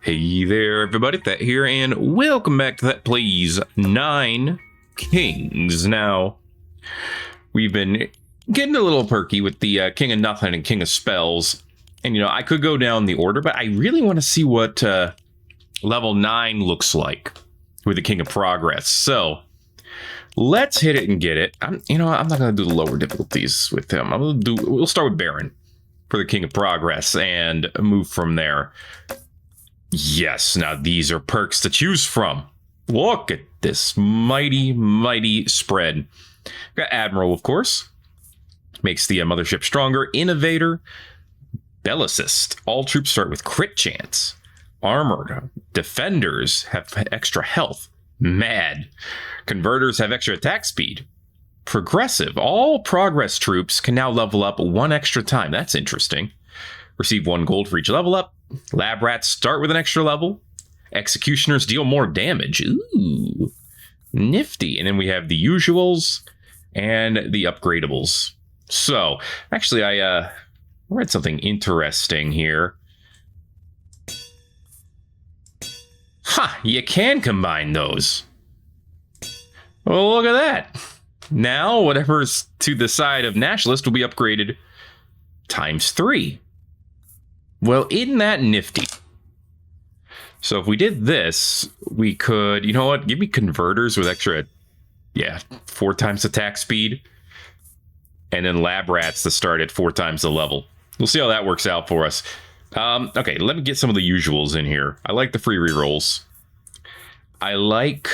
Hey there, everybody, Thet here, and welcome back to Thet Plays 9 Kings. Now, we've been getting a little perky with the King of Nothing and King of Spells, and you know, I could go down the order, but I really want to see what level 9 looks like with the King of Progress. So, let's hit it and get it. I'm not going to do the lower difficulties with him. We'll start with Baron for the King of Progress and move from there. Yes, now these are perks to choose from. Look at this mighty, mighty spread. Got Admiral, of course. Makes the mothership stronger. Innovator. Bellicist. All troops start with crit chance. Armored. Defenders have extra health. Mad. Converters have extra attack speed. Progressive. All progress troops can now level up 1 extra time. That's interesting. Receive 1 gold for each level up. Lab rats start with an extra level. Executioners deal more damage. Ooh, nifty. And then we have the usuals and the upgradables. So, actually, I read something interesting here. You can combine those. Well, look at that. Now, whatever's to the side of Nationalist will be upgraded ×3. Well, isn't that nifty? So if we did this, we could, you know what? Give me converters with extra, 4 times attack speed. And then lab rats to start at 4 times the level. We'll see how that works out for us. Okay, let me get some of the usuals in here. I like the free rerolls. I like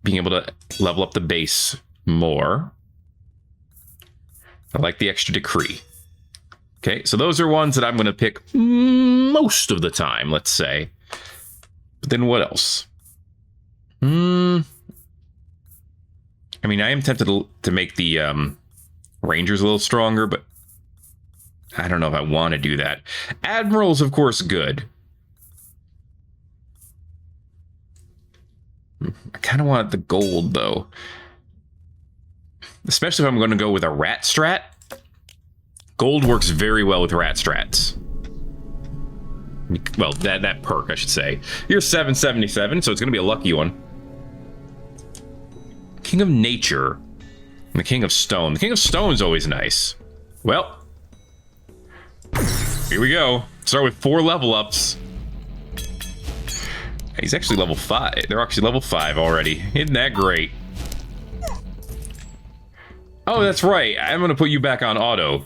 being able to level up the base more. I like the extra decree. Okay, so those are ones that I'm going to pick most of the time, let's say. But then what else? I mean, I am tempted to make the Rangers a little stronger, but I don't know if I want to do that. Admiral's, of course, good. I kind of want the gold, though. Especially if I'm going to go with a rat strat. Gold works very well with rat strats. Well, that perk, I should say. You're 777, so it's going to be a lucky one. King of Nature. And the King of Stone. The King of Stone is always nice. Well, here we go. Start with 4 level ups. He's actually level 5. They're actually level 5 already. Isn't that great? Oh, that's right. I'm going to put you back on auto.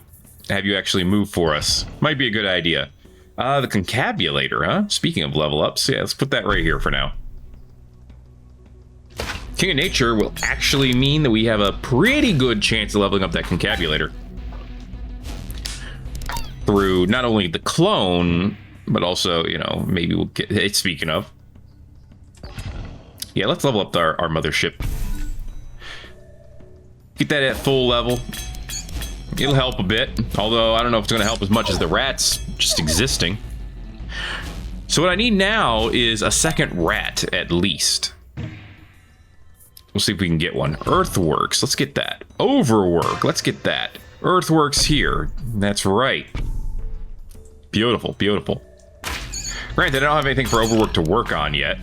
Have you actually move for us? Might be a good idea. The Concabulator, huh? Speaking of level ups, yeah, let's put that right here for now. King of Nature will actually mean that we have a pretty good chance of leveling up that Concabulator. Through not only the clone, but also, you know, maybe we'll get it. Speaking of. Yeah, let's level up our mothership. Get that at full level. It'll help a bit, although I don't know if it's going to help as much as the rats just existing. So what I need now is a second rat, at least. We'll see if we can get one. Earthworks, let's get that. Overwork, let's get that. Earthworks here. That's right. Beautiful, beautiful. Granted, I don't have anything for Overwork to work on yet.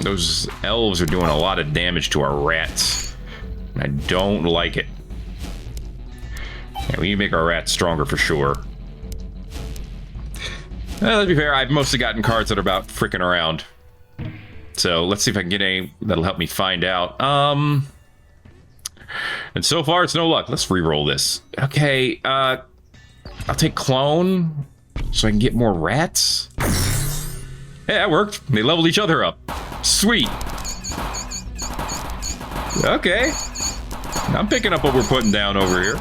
Those elves are doing a lot of damage to our rats. I don't like it. Yeah, we need to make our rats stronger for sure. Let's be fair, I've mostly gotten cards that are about freaking around. So let's see if I can get any that'll help me find out. And so far it's no luck. Let's re-roll this. Okay, I'll take clone so I can get more rats. Hey, that worked. They leveled each other up. Sweet. Okay. I'm picking up what we're putting down over here.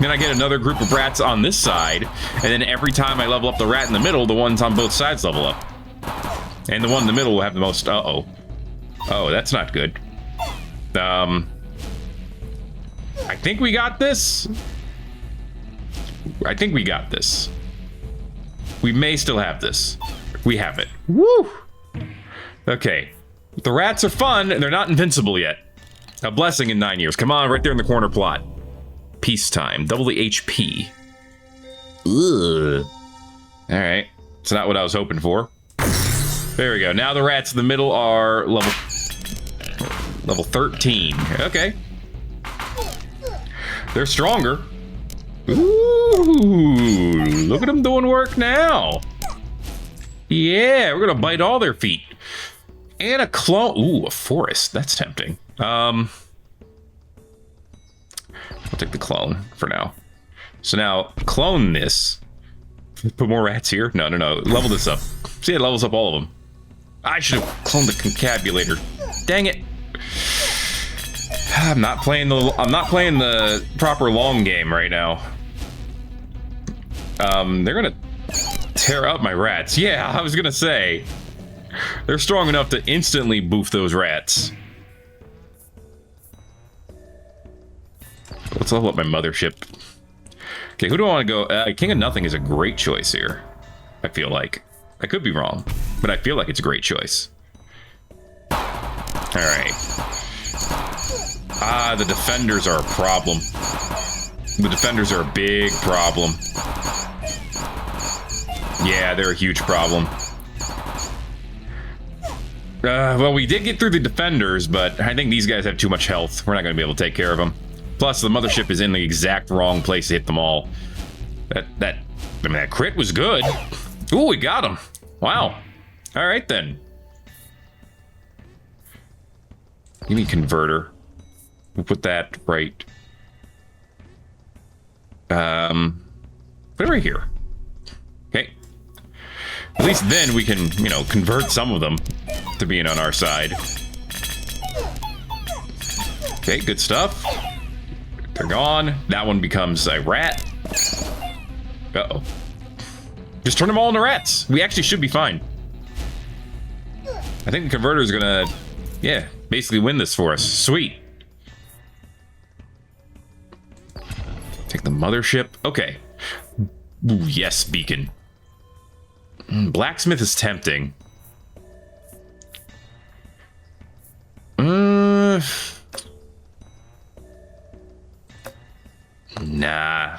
Then I get another group of rats on this side, and then every time I level up the rat in the middle, the ones on both sides level up. And the one in the middle will have the most... Uh-oh. Oh, that's not good. I think we got this. I think we got this. We may still have this. We have it. Woo! Okay. The rats are fun, and they're not invincible yet. A blessing in 9 years. Come on, right there in the corner plot. Peacetime. Double the HP. Ugh. All right. It's not what I was hoping for. There we go. Now the rats in the middle are level 13. Okay. They're stronger. Ooh, look at them doing work now. Yeah, we're gonna bite all their feet. And a clone. Ooh, a forest. That's tempting. I'll take the clone for now. So now, clone this. Put more rats here. No. Level this up. See, it levels up all of them. I should have cloned the concabulator. Dang it. I'm not playing the proper long game right now. They're gonna tear up my rats. Yeah, I was gonna say. They're strong enough to instantly boof those rats. Let's level up my mothership. Okay, who do I want to go? King of Nothing is a great choice here. I feel like. I could be wrong, but I feel like it's a great choice. Alright. The defenders are a problem. The defenders are a big problem. Yeah, they're a huge problem. Well, we did get through the defenders, but I think these guys have too much health. We're not going to be able to take care of them. Plus, the mothership is in the exact wrong place to hit them all. That crit was good. Ooh, we got him. Wow. All right, then. Give me a converter. We'll put that right. Put it right here. Okay. At least then we can, convert some of them to being on our side. Okay, good stuff. They're gone. That one becomes a rat. Uh-oh. Just turn them all into rats. We actually should be fine. I think the converter is gonna, basically win this for us. Sweet. Take the mothership. Okay. Ooh, yes, beacon. Blacksmith is tempting. Nah.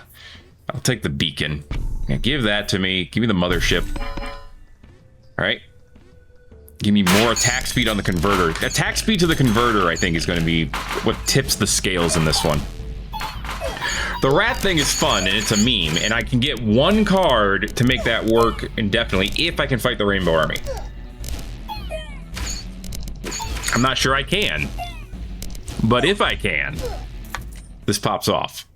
I'll take the beacon. Yeah, give that to me. Give me the mothership. Alright. Give me more attack speed on the converter. Attack speed to the converter, I think, is going to be what tips the scales in this one. The rat thing is fun, and it's a meme, and I can get one card to make that work indefinitely if I can fight the Rainbow Army. I'm not sure I can. But if I can, this pops off.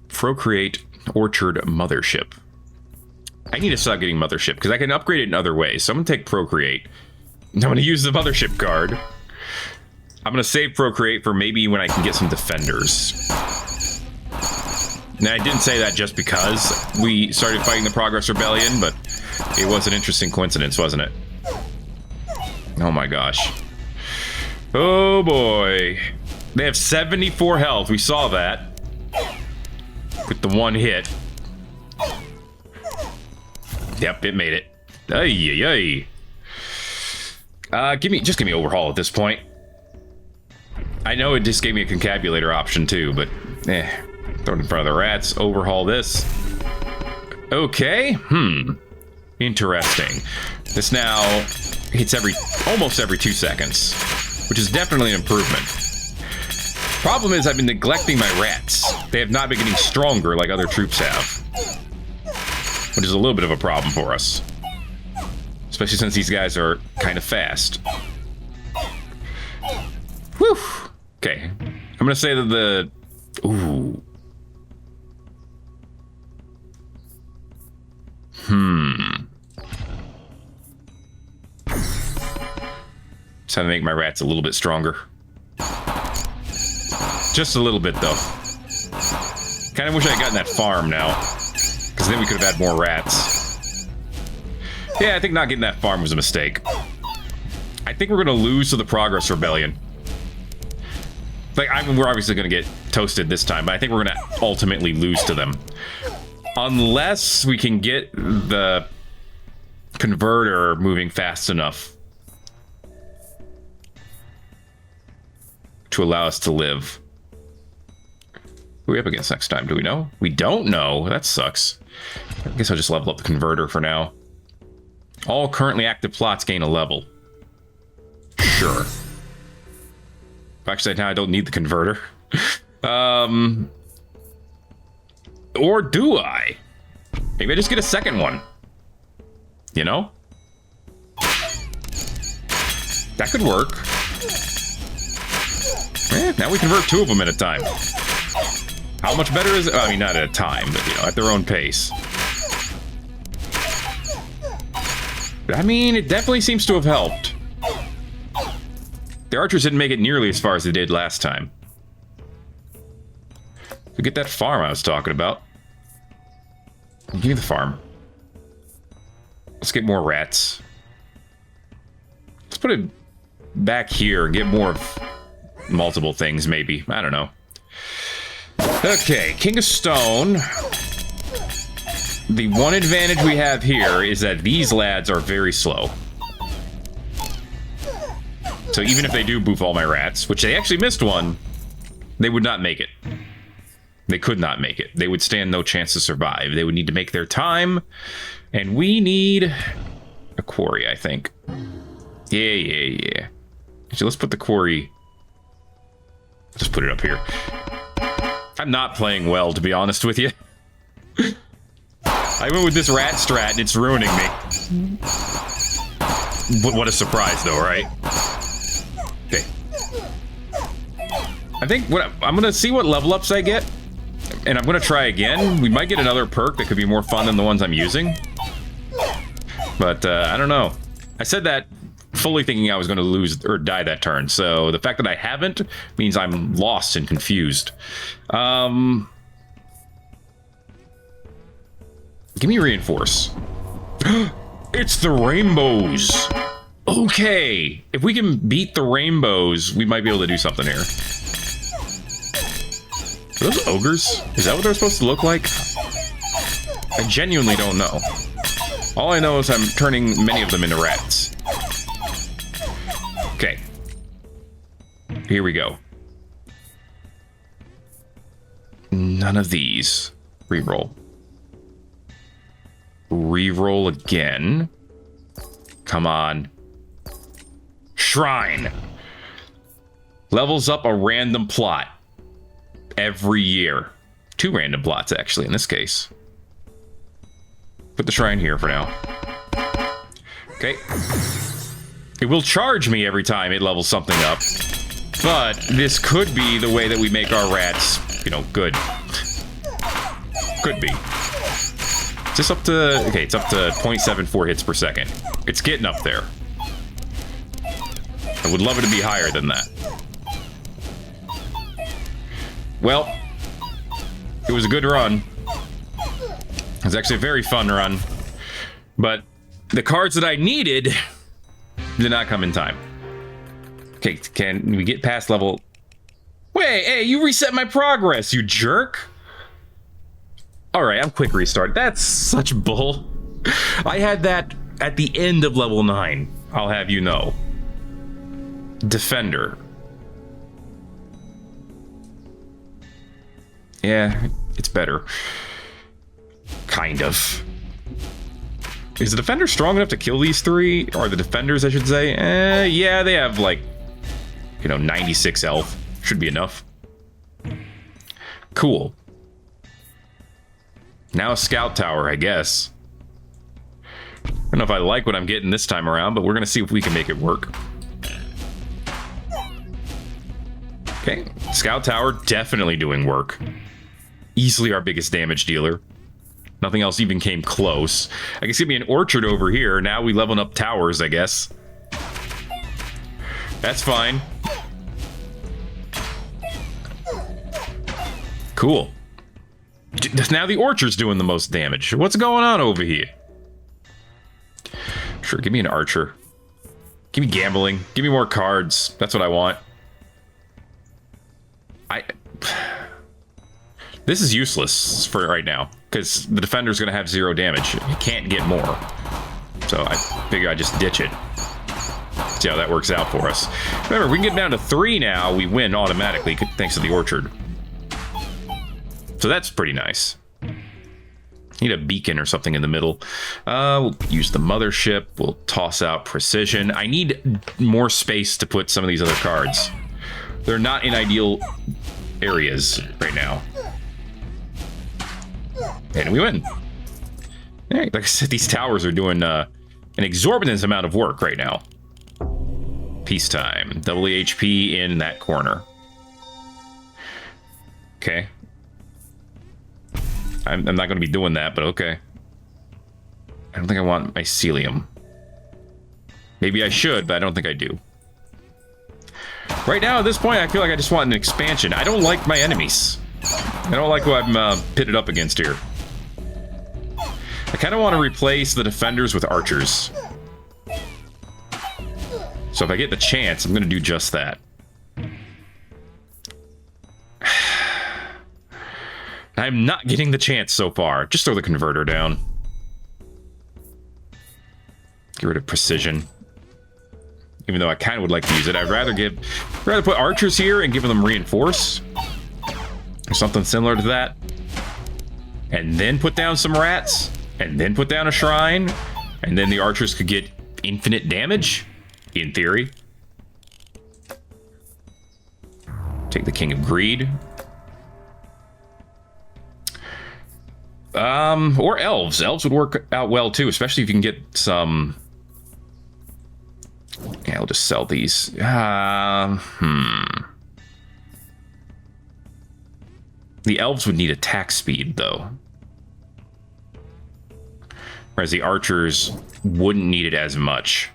Procreate Orchard Mothership. I need to stop getting Mothership, because I can upgrade it in other ways. So I'm going to take Procreate. I'm going to use the Mothership card. I'm going to save Procreate for maybe when I can get some Defenders. Now, I didn't say that just because we started fighting the Progress Rebellion, but it was an interesting coincidence, wasn't it? Oh my gosh. Oh boy. They have 74 health. We saw that. With the one hit. Yep, it made it. Ay, ay, ay. Just give me overhaul at this point. I know it just gave me a concabulator option too, but throw it in front of the rats. Overhaul this. Okay. Interesting. This now hits almost every 2 seconds, which is definitely an improvement. Problem is, I've been neglecting my rats. They have not been getting stronger like other troops have, which is a little bit of a problem for us, especially since these guys are kind of fast. Whew. Okay, I'm gonna say that ooh. Just trying to make my rats a little bit stronger. Just a little bit, though. Kind of wish I had gotten that farm now, because then we could have had more rats. Yeah, I think not getting that farm was a mistake. I think we're gonna lose to the Progress Rebellion. We're obviously gonna get toasted this time, but I think we're gonna ultimately lose to them. Unless we can get the converter moving fast enough to allow us to live. Who are we up against next time? Do we know? We don't know. That sucks. I guess I'll just level up the converter for now. All currently active plots gain a level. Sure. Actually, now I don't need the converter. Or do I? Maybe I just get a second one. You know? That could work. Now we convert 2 of them at a time. How much better is it? I mean, not at a time, but, you know, at their own pace. I mean, it definitely seems to have helped. The archers didn't make it nearly as far as they did last time. We get that farm I was talking about. Give me the farm. Let's get more rats. Let's put it back here and get more of multiple things, maybe. I don't know. Okay, King of Stone. The one advantage we have here is that these lads are very slow. So even if they do boof all my rats, which they actually missed one, they would not make it. They could not make it. They would stand no chance to survive. They would need to make their time. And we need a quarry, I think. Yeah. Actually, let's put the quarry... Just put it up here. I'm not playing well, to be honest with you. I went with this rat strat and it's ruining me. What a surprise, though, right? Okay. I think I'm gonna see what level ups I get, and I'm gonna try again. We might get another perk that could be more fun than the ones I'm using. But I don't know. I said that fully thinking I was going to lose or die that turn, so the fact that I haven't means I'm lost and confused. Give me reinforce. It's the rainbows. Okay, if we can beat the rainbows, we might be able to do something here. Are those ogres? Is that what they're supposed to look like? I genuinely don't know. All I know is I'm turning many of them into rats. Okay. Here we go. None of these. Reroll. Reroll again. Come on. Shrine. Levels up a random plot every year. 2 random plots, actually, in this case. Put the shrine here for now. Okay. It will charge me every time it levels something up. But this could be the way that we make our rats, you know, good. Could be. Is this up to... Okay, it's up to 0.74 hits per second. It's getting up there. I would love it to be higher than that. Well, it was a good run. It was actually a very fun run. But the cards that I needed did not come in time. Okay, can we get past level... Wait, hey, you reset my progress, you jerk! Alright, I'm quick restart. That's such bull. I had that at the end of level 9, I'll have you know. Defender. Yeah, it's better. Kind of. Is the defender strong enough to kill these 3? Or the defenders, I should say? Yeah, they have, like, you know, 96 health. Should be enough. Cool. Now a scout tower, I guess. I don't know if I like what I'm getting this time around, but we're going to see if we can make it work. Okay, scout tower definitely doing work. Easily our biggest damage dealer. Nothing else even came close. I guess give me an orchard over here. Now we leveling up towers, I guess. That's fine. Cool. Now the orchard's doing the most damage. What's going on over here? Sure, give me an archer. Give me gambling. Give me more cards. That's what I want. This is useless for right now, because the defender's going to have 0 damage. He can't get more. So I figure I just ditch it. See how that works out for us. Remember, we can get down to 3 now. We win automatically, thanks to the orchard. So that's pretty nice. Need a beacon or something in the middle. We'll use the mothership. We'll toss out precision. I need more space to put some of these other cards. They're not in ideal areas right now. And we win. Hey, like I said, these towers are doing an exorbitant amount of work right now. Peacetime. Double the HP in that corner. Okay. I'm not going to be doing that, but okay. I don't think I want mycelium. Maybe I should, but I don't think I do. Right now, at this point, I feel like I just want an expansion. I don't like my enemies. I don't like who I'm pitted up against here. I kind of want to replace the defenders with archers. So if I get the chance, I'm going to do just that. I'm not getting the chance so far. Just throw the converter down. Get rid of precision. Even though I kind of would like to use it, I'd rather put archers here and give them reinforce. Or something similar to that. And then put down some rats. And then put down a shrine. And then the archers could get infinite damage. In theory. Take the King of Greed. Or elves. Elves would work out well too, especially if you can get some... Yeah, I'll just sell these. The elves would need attack speed, though. Whereas the archers wouldn't need it as much.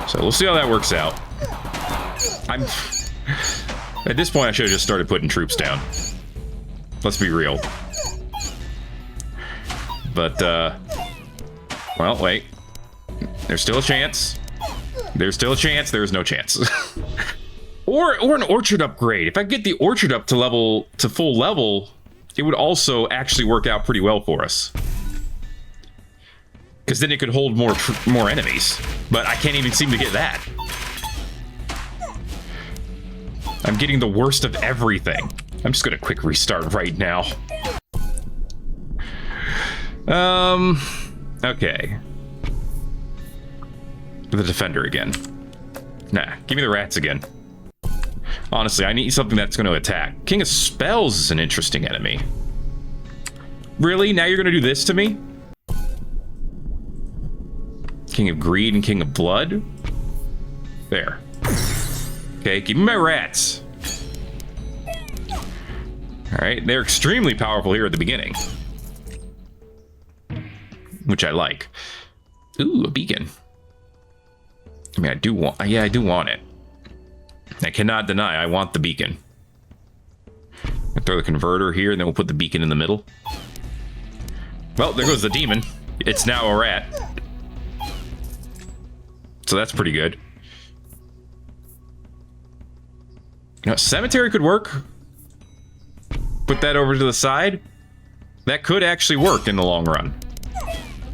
So we'll see how that works out. At this point, I should have just started putting troops down. Let's be real. But, well, wait. There's still a chance. There's still a chance. There is no chance. or an orchard upgrade. If I get the orchard up to full level, it would also actually work out pretty well for us. Because then it could hold more enemies. But I can't even seem to get that. I'm getting the worst of everything. I'm just gonna quick restart right now. Okay. The defender again. Nah, give me the rats again. Honestly, I need something that's going to attack. King of Spells is an interesting enemy. Really? Now you're going to do this to me? King of Greed and King of Blood? There. Okay, give me my rats. Alright, they're extremely powerful here at the beginning. Which I like. Ooh, a beacon. I mean, I do want it. I cannot deny I want the beacon. I'll throw the converter here, and then we'll put the beacon in the middle. Well, there goes the demon. It's now a rat. So that's pretty good. You know, cemetery could work. Put that over to the side. That could actually work in the long run.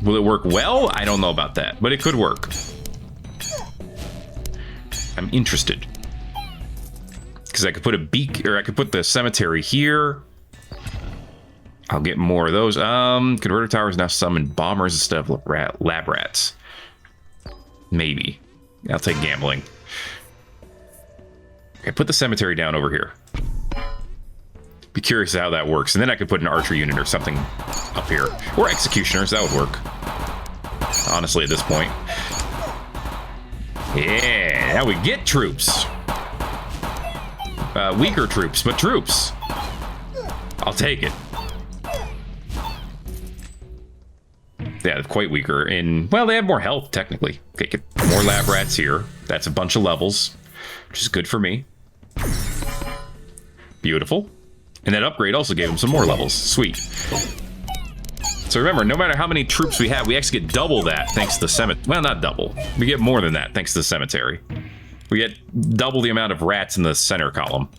Will it work well? I don't know about that, but it could work. I'm interested. Because I could put I could put the cemetery here. I'll get more of those. Converter towers now summon bombers instead of lab rats. Maybe. I'll take gambling. Okay, put the cemetery down over here. Be curious how that works. And then I could put an archer unit or something up here. Or executioners, that would work. Honestly, at this point. Yeah, now we get troops. Weaker troops, but troops. I'll take it. Yeah, they're quite weaker in... Well, they have more health, technically. Okay, get more lab rats here. That's a bunch of levels, which is good for me. Beautiful. And that upgrade also gave them some more levels. Sweet. So remember, no matter how many troops we have, we actually get double that thanks to the cemetery. Well, not double. We get more than that thanks to the cemetery. We get double the amount of rats in the center column.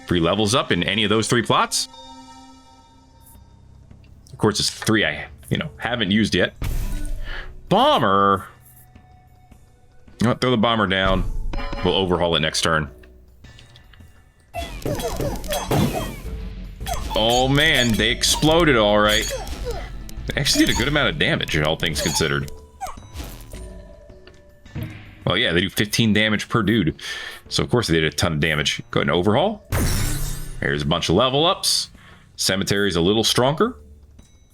3 levels up in any of those 3 plots. Of course, it's 3 I, haven't used yet. Bomber. You know what, throw the bomber down. We'll overhaul it next turn. Oh man, they exploded all right. They actually did a good amount of damage, all things considered. Well, yeah, they do 15 damage per dude. So, of course, they did a ton of damage. Go ahead and overhaul. Here's a bunch of level ups. Cemetery's a little stronger.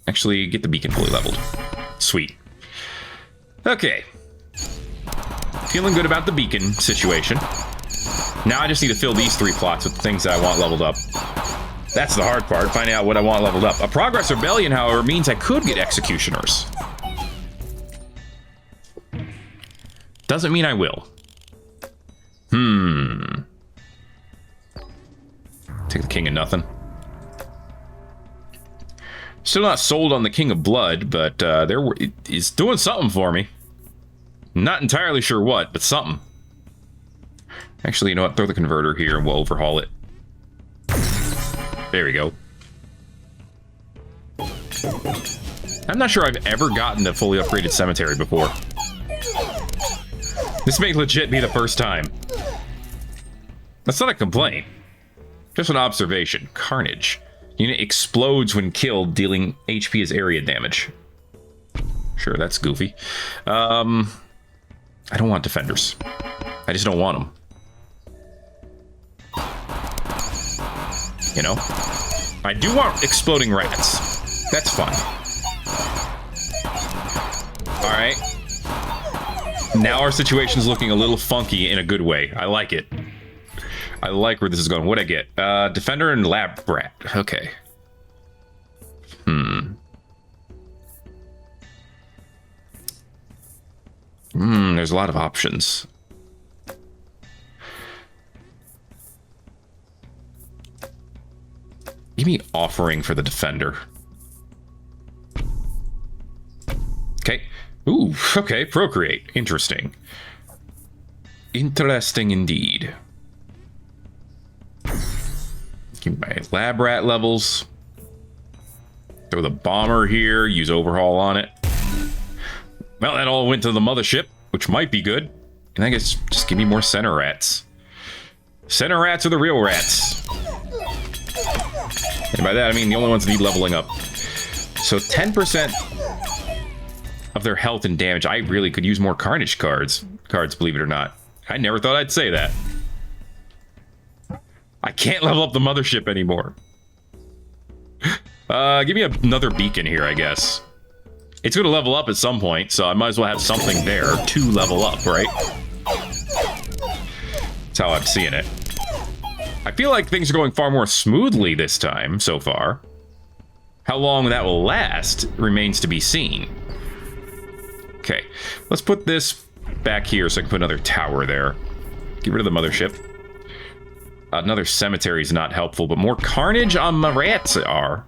Actually, get the beacon fully leveled. Sweet. Okay. Feeling good about the beacon situation. Now I just need to fill these 3 plots with things that I want leveled up. That's the hard part, finding out what I want leveled up. A progress rebellion, however, means I could get executioners. Doesn't mean I will. Take the King of Nothing. Still not sold on the King of Blood, but it's doing something for me. Not entirely sure what, but something. Actually, you know what? Throw the converter here and we'll overhaul it. There we go. I'm not sure I've ever gotten a fully upgraded cemetery before. This may legit be the first time. That's not a complaint. Just an observation. Carnage. Unit explodes when killed, dealing HP as area damage. Sure, that's goofy. I don't want defenders. I just don't want them. You know? I do want exploding rats. That's fun. Alright. Now our situation's looking a little funky in a good way. I like it. I like where this is going. What'd I get? Defender and Lab Rat. Okay. There's a lot of options. Give me offering for the defender. Okay. Ooh, okay. Procreate. Interesting. Interesting indeed. Give me my lab rat levels. Throw the bomber here. Use overhaul on it. Well, that all went to the mothership, which might be good. And I guess just give me more center rats. Center rats are the real rats. And by that, I mean the only ones that need leveling up. So 10% of their health and damage. I really could use more Carnage cards, believe it or not. I never thought I'd say that. I can't level up the mothership anymore. Give me another beacon here, I guess. It's going to level up at some point, so I might as well have something there to level up, right? That's how I'm seeing it. I feel like things are going far more smoothly this time, so far. How long that will last remains to be seen. Okay, let's put this back here so I can put another tower there. Get rid of the mothership. Another cemetery is not helpful, but more carnage on my rats are.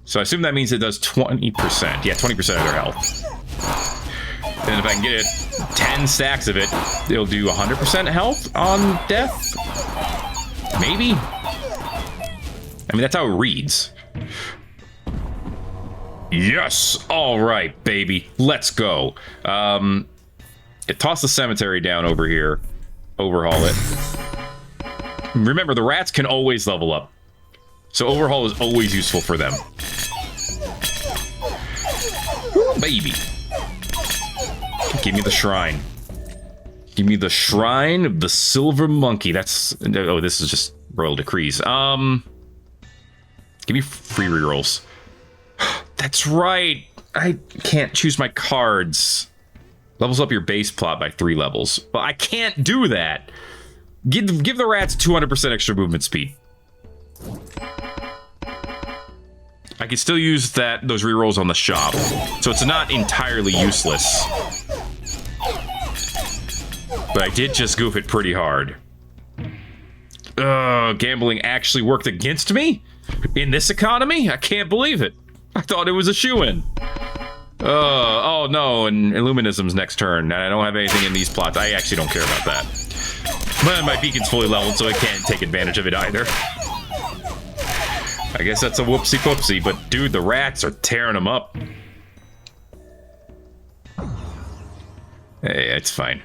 So I assume that means it does 20%. Yeah, 20% of their health. And if I can get it 10 stacks of it, it'll do 100% health on death? Maybe? I mean, that's how it reads. Yes! Alright, baby. Let's go. Toss the cemetery down over here. Overhaul it. Remember, the rats can always level up. So overhaul is always useful for them. Ooh, baby. Give me the shrine. Give me the shrine of the silver monkey. That's... Oh, this is just royal decrees. Give me free rerolls. That's right. I can't choose my cards. Levels up your base plot by 3 levels. But I can't do that. Give the rats 200% extra movement speed. I can still use those rerolls on the shop, so it's not entirely useless. But I did just goof it pretty hard. Gambling actually worked against me? In this economy? I can't believe it. I thought it was a shoo-in. Oh no, and Illuminism's next turn. And I don't have anything in these plots. I actually don't care about that. But my beacon's fully leveled, so I can't take advantage of it either. I guess that's a whoopsie-poopsie, but dude, the rats are tearing them up. Hey, it's fine.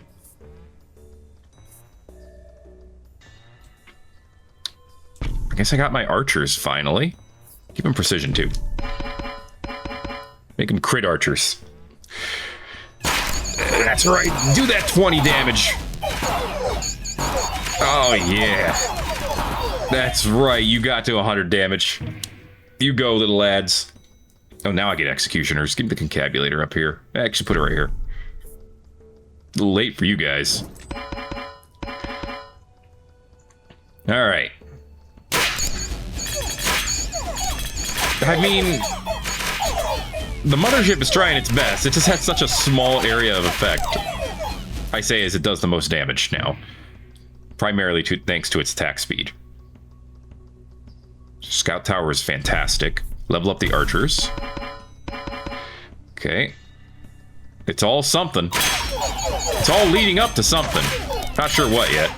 I guess I got my archers finally. Give them precision, too. Make them crit archers. That's right. Do that 20 damage. Oh, yeah. That's right. You got to 100 damage. You go, little lads. Oh, now I get executioners. Give me the concabulator up here. Actually, put it right here. A little late for you guys. All right. I mean, the mothership is trying its best. It just has such a small area of effect. I say as it does the most damage now. Primarily thanks to its attack speed. Scout tower is fantastic. Level up the archers. Okay. It's all something. It's all leading up to something. Not sure what yet.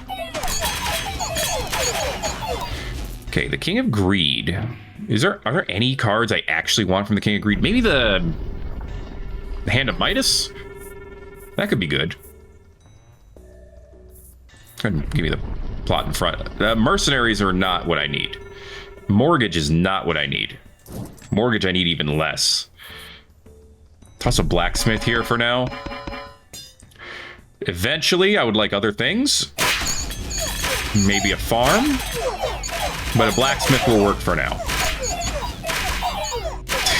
Okay, the King of Greed. Are there any cards I actually want from the King of Greed? Maybe the Hand of Midas? That could be good. Go ahead and give me the plot in front. Mercenaries are not what I need. Mortgage is not what I need. Mortgage I need even less. Toss a blacksmith here for now. Eventually, I would like other things. Maybe a farm. But a blacksmith will work for now.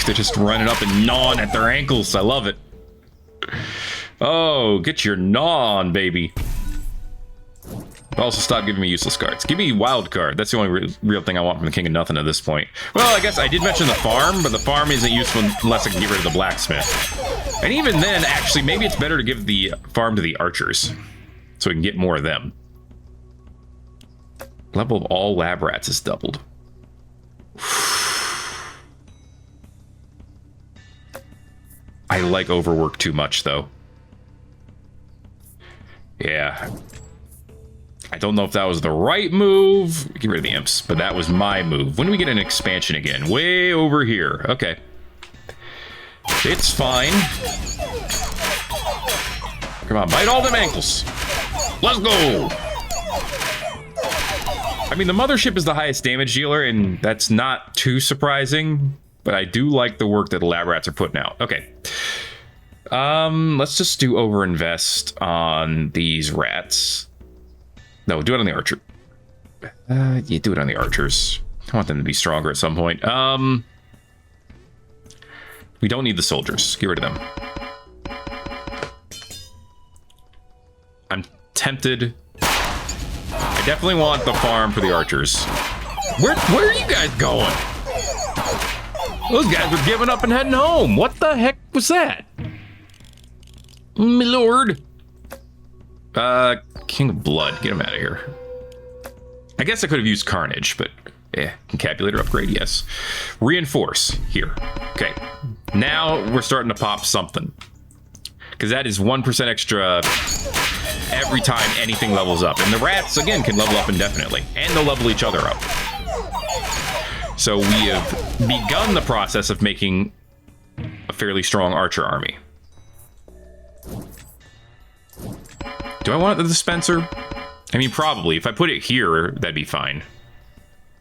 They're just running up and gnawing at their ankles. I love it. Oh, get your gnaw on, baby. Also, stop giving me useless cards. Give me wild card. That's the only real thing I want from the King of Nothing at this point. Well, I guess I did mention the farm, but the farm isn't useful unless I can get rid of the blacksmith. And even then, actually, maybe it's better to give the farm to the archers, so we can get more of them. Level of all lab rats is doubled. I like overwork too much, though. Yeah. I don't know if that was the right move. Get rid of the imps, but that was my move. When do we get an expansion again? Way over here. Okay. It's fine. Come on, bite all them ankles. Let's go. I mean, the mothership is the highest damage dealer, and that's not too surprising, but I do like the work that the lab rats are putting out. Okay. Let's just do overinvest on these rats. No, do it on the archer. Yeah, do it on the archers. I want them to be stronger at some point. We don't need the soldiers. Get rid of them. I'm tempted. I definitely want the farm for the archers. Where are you guys going? Those guys were giving up and heading home. What the heck was that? My lord. King of Blood. Get him out of here. I guess I could have used Carnage, but concabulator upgrade, yes. Reinforce here. Okay. Now we're starting to pop something. Because that is 1% extra every time anything levels up. And the rats, again, can level up indefinitely. And they'll level each other up. So we have begun the process of making a fairly strong archer army. Do I want the dispenser? I mean, probably. If I put it here, that'd be fine.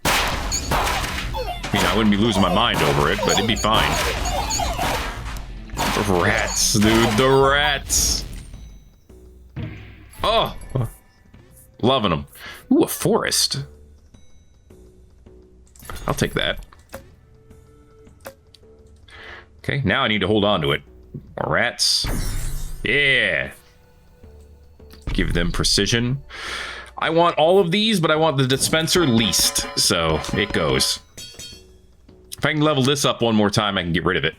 I mean, I wouldn't be losing my mind over it, but it'd be fine. The rats, dude. The rats. Oh. Loving them. Ooh, a forest. I'll take that. Okay, now I need to hold on to it. More rats. Yeah. Give them precision. I want all of these, but I want the dispenser least. So it goes. If I can level this up one more time, I can get rid of it.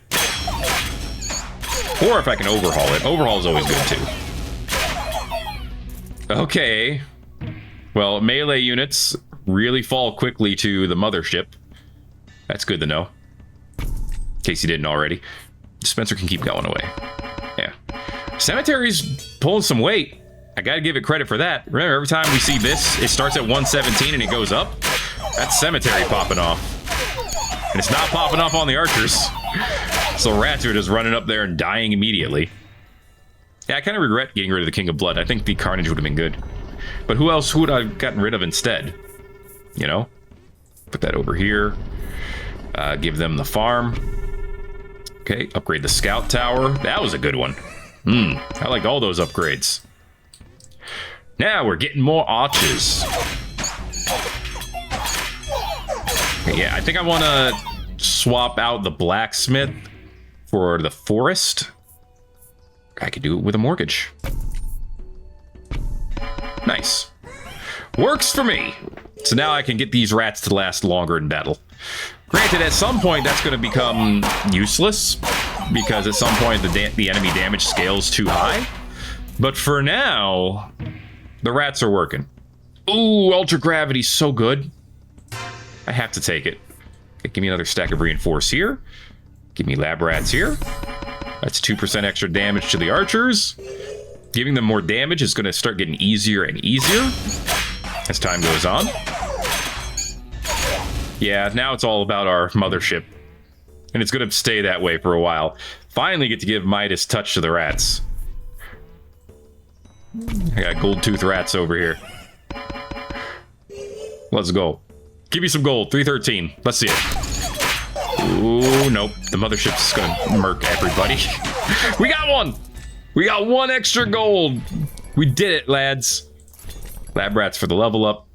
Or if I can overhaul it. Overhaul is always good too. Okay. Well, melee units really fall quickly to the mothership. That's good to know. In case you didn't already. Dispenser can keep going away. Yeah. Cemetery's pulling some weight. I gotta give it credit for that. Remember, every time we see this, it starts at 117 and it goes up. That's Cemetery popping off. And it's not popping off on the archers. So rats are just running up there and dying immediately. Yeah, I kind of regret getting rid of the King of Blood. I think the Carnage would have been good. But who else would I have gotten rid of instead? You know? Put that over here. Give them the farm. Okay, upgrade the scout tower. That was a good one. I like all those upgrades. Now we're getting more archers. Okay, yeah, I think I want to swap out the blacksmith for the forest. I could do it with a mortgage. Nice. Works for me. So now I can get these rats to last longer in battle. Granted, at some point that's going to become useless, because at some point the enemy damage scales too high. But for now, the rats are working. Ooh, ultra gravity's so good. I have to take it. Okay, give me another stack of reinforce here. Give me lab rats here. That's 2% extra damage to the archers. Giving them more damage is going to start getting easier and easier as time goes on. Yeah, now it's all about our mothership. And it's going to stay that way for a while. Finally get to give Midas touch to the rats. I got gold tooth rats over here. Let's go. Give me some gold. 313. Let's see it. Ooh, nope. The mothership's going to murk everybody. We got one! We got one extra gold. We did it, lads. Lab rats for the level up.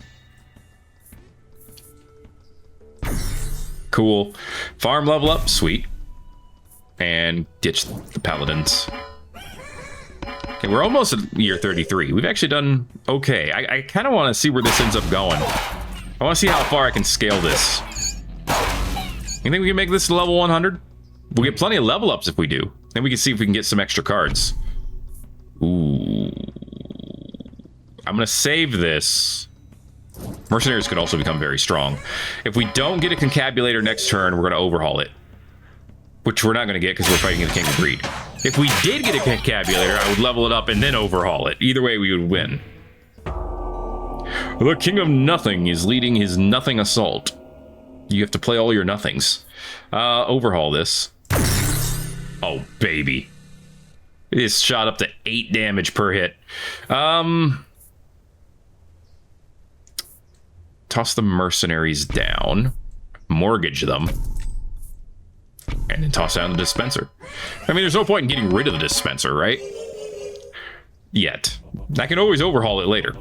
Cool. Farm level up. Sweet. And ditch the paladins. Okay, we're almost at year 33. We've actually done okay. I kind of want to see where this ends up going. I want to see how far I can scale this. You think we can make this to level 100? We'll get plenty of level ups if we do. Then we can see if we can get some extra cards. Ooh. I'm going to save this. Mercenaries could also become very strong. If we don't get a concabulator next turn, we're going to overhaul it. Which we're not going to get because we're fighting the King of Greed. If we did get a concabulator, I would level it up and then overhaul it. Either way, we would win. The King of Nothing is leading his nothing assault. You have to play all your nothings. Overhaul this. Oh, baby. It is shot up to 8 damage per hit. Toss the mercenaries down. Mortgage them. And then toss down the dispenser. I mean, there's no point in getting rid of the dispenser, right? Yet. I can always overhaul it later.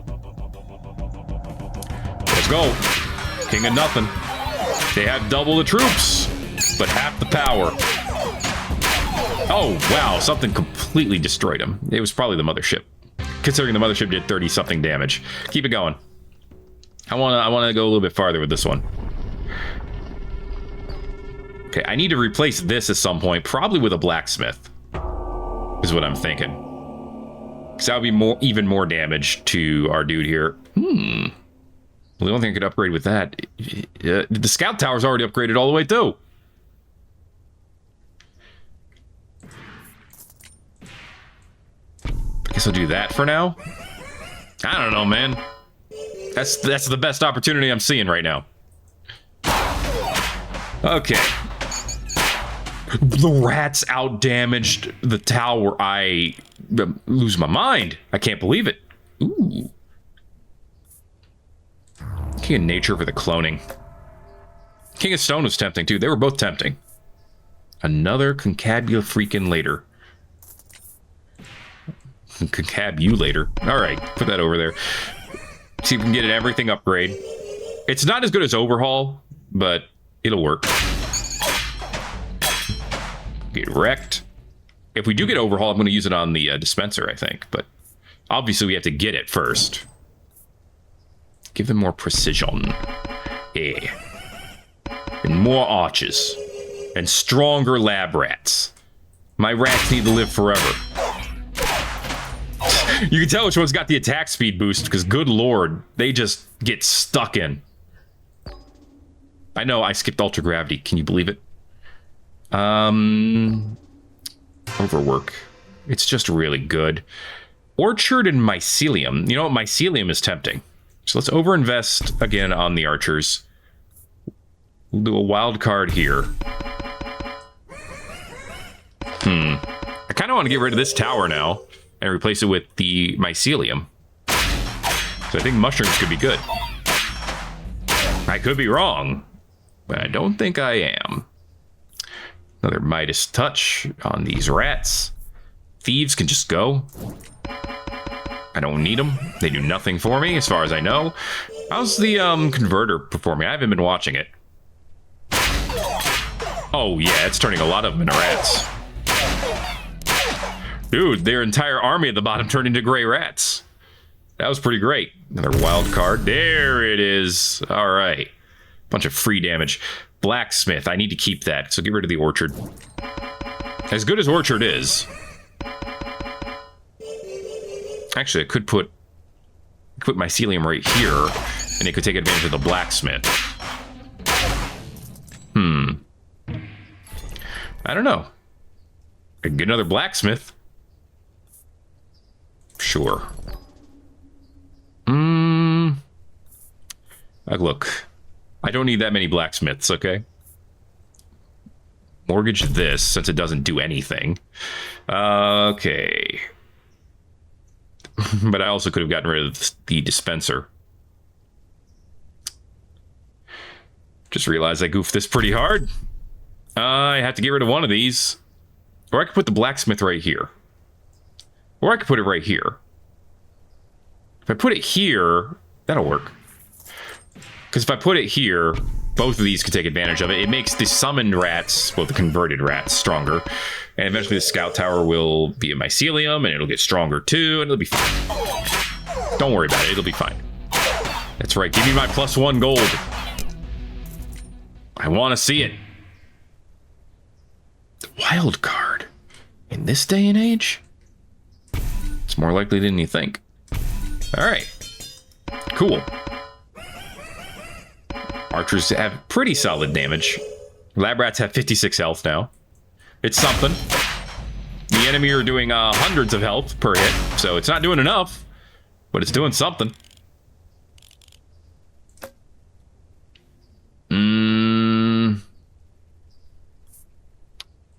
Let's go. King of Nothing. They have double the troops, but half the power. Oh, wow. Something completely destroyed him. It was probably the mothership. Considering the mothership did 30-something damage. Keep it going. I want to go a little bit farther with this one. Okay, I need to replace this at some point, probably with a blacksmith, is what I'm thinking. Because that would be even more damage to our dude here. Well, the only thing I could upgrade with that... the scout tower's already upgraded all the way, too. I guess I'll do that for now. I don't know, man. That's the best opportunity I'm seeing right now. Okay. The rats outdamaged the tower. I lose my mind. I can't believe it. Ooh. King of Nature for the cloning. King of Stone was tempting too. They were both tempting. Another concabulator. Concabulator. All right, put that over there. See if we can get an everything upgrade. It's not as good as Overhaul, but it'll work. Get wrecked. If we do get Overhaul, I'm going to use it on the dispenser, I think. But obviously, we have to get it first. Give them more precision. Yeah. And more arches. And stronger lab rats. My rats need to live forever. You can tell which one's got the attack speed boost, because good lord, they just get stuck in. I know, I skipped Ultra Gravity. Can you believe it? Overwork. It's just really good. Orchard and Mycelium. You know what? Mycelium is tempting. So let's overinvest again on the archers. We'll do a wild card here. I kind of want to get rid of this tower now and replace it with the Mycelium. So I think mushrooms could be good. I could be wrong. but I don't think I am. Another Midas touch on these rats. Thieves can just go. I don't need them. They do nothing for me, as far as I know. How's the converter performing? I haven't been watching it. Oh, yeah, it's turning a lot of them into rats. Dude, their entire army at the bottom turned into gray rats. That was pretty great. Another wild card. There it is. All right. Bunch of free damage. Blacksmith. I need to keep that, so get rid of the orchard. As good as orchard is. Actually, I could put mycelium right here, and it could take advantage of the blacksmith. I don't know. I can get another blacksmith. Sure. Look, I don't need that many blacksmiths, okay? Mortgage this, since it doesn't do anything. Okay. But I also could have gotten rid of the dispenser. Just realized I goofed this pretty hard. I have to get rid of one of these. Or I could put the blacksmith right here. Or I could put it right here. If I put it here, that'll work. Because if I put it here, both of these could take advantage of it. It makes the summoned rats, well, the converted rats, stronger. And eventually the scout tower will be a mycelium, and it'll get stronger too, and it'll be fine. Don't worry about it, it'll be fine. That's right, give me my +1 gold. I want to see it. The wild card. In this day and age? It's more likely than you think. Alright. Cool. Archers have pretty solid damage. Lab rats have 56 health now. It's something. The enemy are doing hundreds of health per hit, so it's not doing enough, but it's doing something.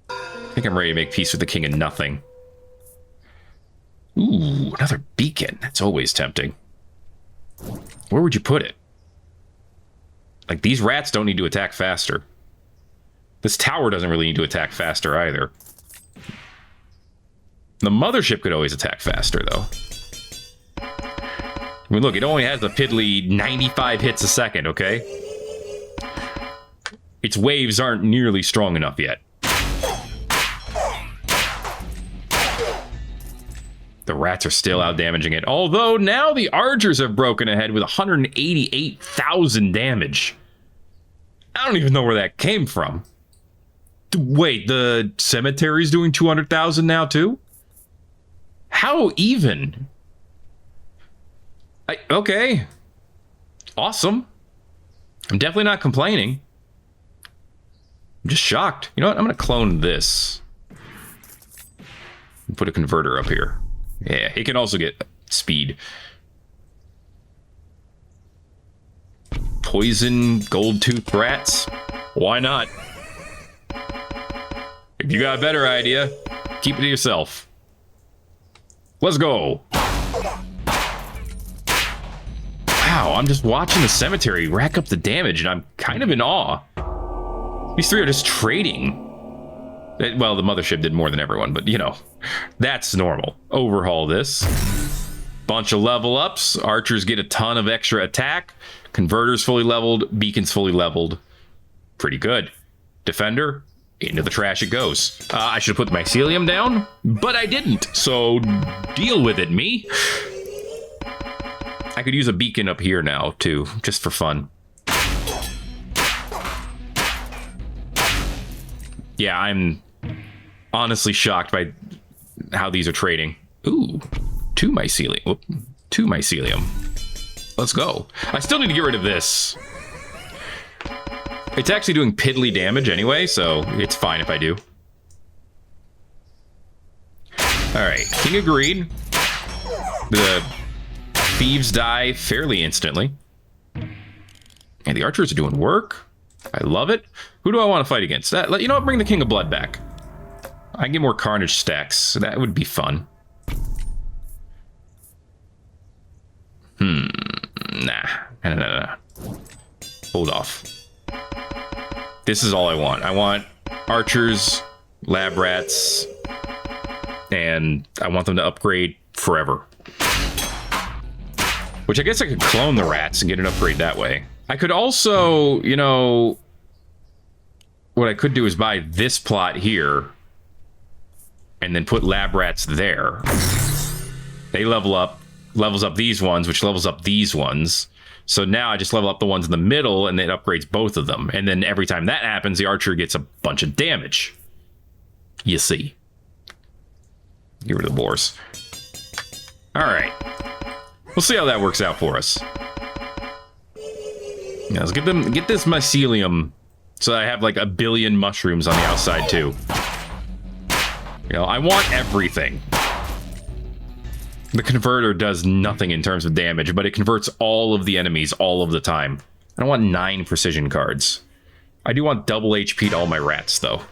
I think I'm ready to make peace with the king of nothing. Ooh, another beacon. That's always tempting. Where would you put it? Like, these rats don't need to attack faster. This tower doesn't really need to attack faster either. The mothership could always attack faster, though. I mean, look, it only has a piddly 95 hits a second, okay? Its waves aren't nearly strong enough yet. The rats are still out damaging it. Although now the archers have broken ahead with 188,000 damage. I don't even know where that came from. Wait, the cemetery's doing 200,000 now too? How even? Okay. Awesome. I'm definitely not complaining. I'm just shocked. You know what? I'm going to clone this. Put a converter up here. Yeah, he can also get speed. Poison gold tooth rats? Why not? If you got a better idea, keep it to yourself. Let's go. Wow, I'm just watching the cemetery rack up the damage, and I'm kind of in awe. These three are just trading. Well, the mothership did more than everyone, but, you know, that's normal. Overhaul this. Bunch of level ups. Archers get a ton of extra attack. Converters fully leveled. Beacons fully leveled. Pretty good. Defender, into the trash it goes. I should have put the mycelium down, but I didn't. So deal with it, me. I could use a beacon up here now, too, just for fun. Yeah, I'm honestly shocked by how these are trading. Ooh, 2 mycelium. Whoop, 2 mycelium. Let's go. I still need to get rid of this. It's actually doing piddly damage anyway, so it's fine if I do. Alright, King agreed. The thieves die fairly instantly. And the archers are doing work. I love it. Who do I want to fight against? You know what? Bring the King of Blood back. I can get more carnage stacks. That would be fun. Nah. Hold off. This is all I want. I want archers, lab rats, and I want them to upgrade forever. Which I guess I could clone the rats and get an upgrade that way. I could also, you know, what I could do is buy this plot here and then put lab rats there. They levels up these ones, which levels up these ones. So now I just level up the ones in the middle and it upgrades both of them. And then every time that happens, the archer gets a bunch of damage. You see. Get rid of the boars. All right. We'll see how that works out for us. Yeah, let's get this mycelium so I have like 1 billion mushrooms on the outside too. You know, I want everything. The converter does nothing in terms of damage, but it converts all of the enemies all of the time. I don't want 9 precision cards. I do want double HP to all my rats though.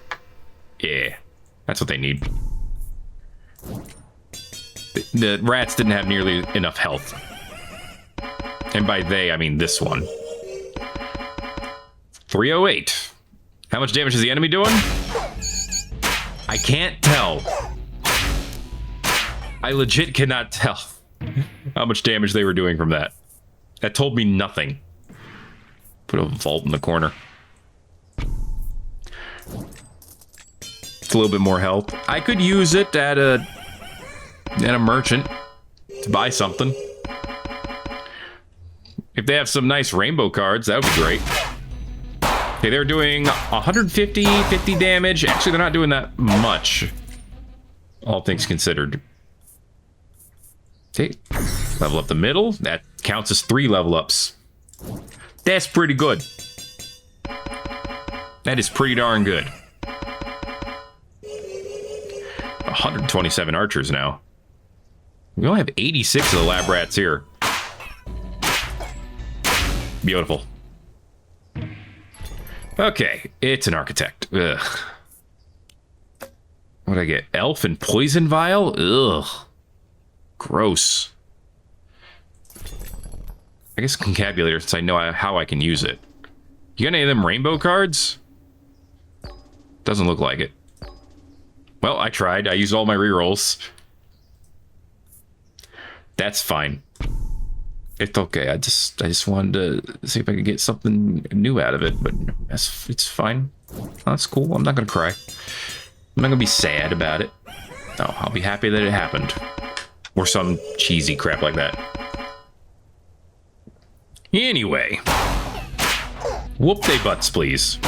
Yeah, that's what they need. The rats didn't have nearly enough health. And by they, I mean this one. 308. How much damage is the enemy doing? I can't tell. I legit cannot tell how much damage they were doing from that. That told me nothing. Put a vault in the corner. It's a little bit more health. I could use it at a merchant to buy something. If they have some nice rainbow cards, that would be great. Okay, they're doing 150, 50 damage. Actually, they're not doing that much, all things considered. Okay, level up the middle. That counts as 3 level ups. That's pretty good. That is pretty darn good. 127 archers now. We only have 86 of the lab rats here. Beautiful. Okay, it's an architect. Ugh. What'd I get? Elf and poison vial? Ugh. Gross. I guess concabulator, since I know how I can use it. You got any of them rainbow cards? Doesn't look like it. Well, I tried. I used all my rerolls. That's fine. It's okay. I just wanted to see if I could get something new out of it, but it's fine. That's cool. I'm not gonna cry. I'm not gonna be sad about it. No, I'll be happy that it happened. Or some cheesy crap like that. Anyway. Whoop they butts, please.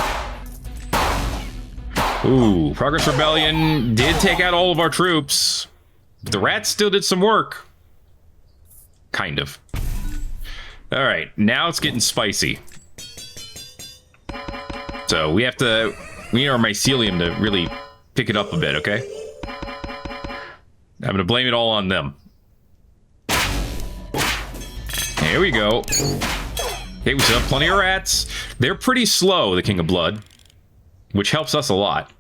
Ooh, Progress Rebellion did take out all of our troops. But the rats still did some work. Kind of. Alright, now it's getting spicy. So we need our mycelium to really pick it up a bit, okay? I'm gonna blame it all on them. Here we go. Okay, we still have plenty of rats. They're pretty slow, the King of Blood, which helps us a lot.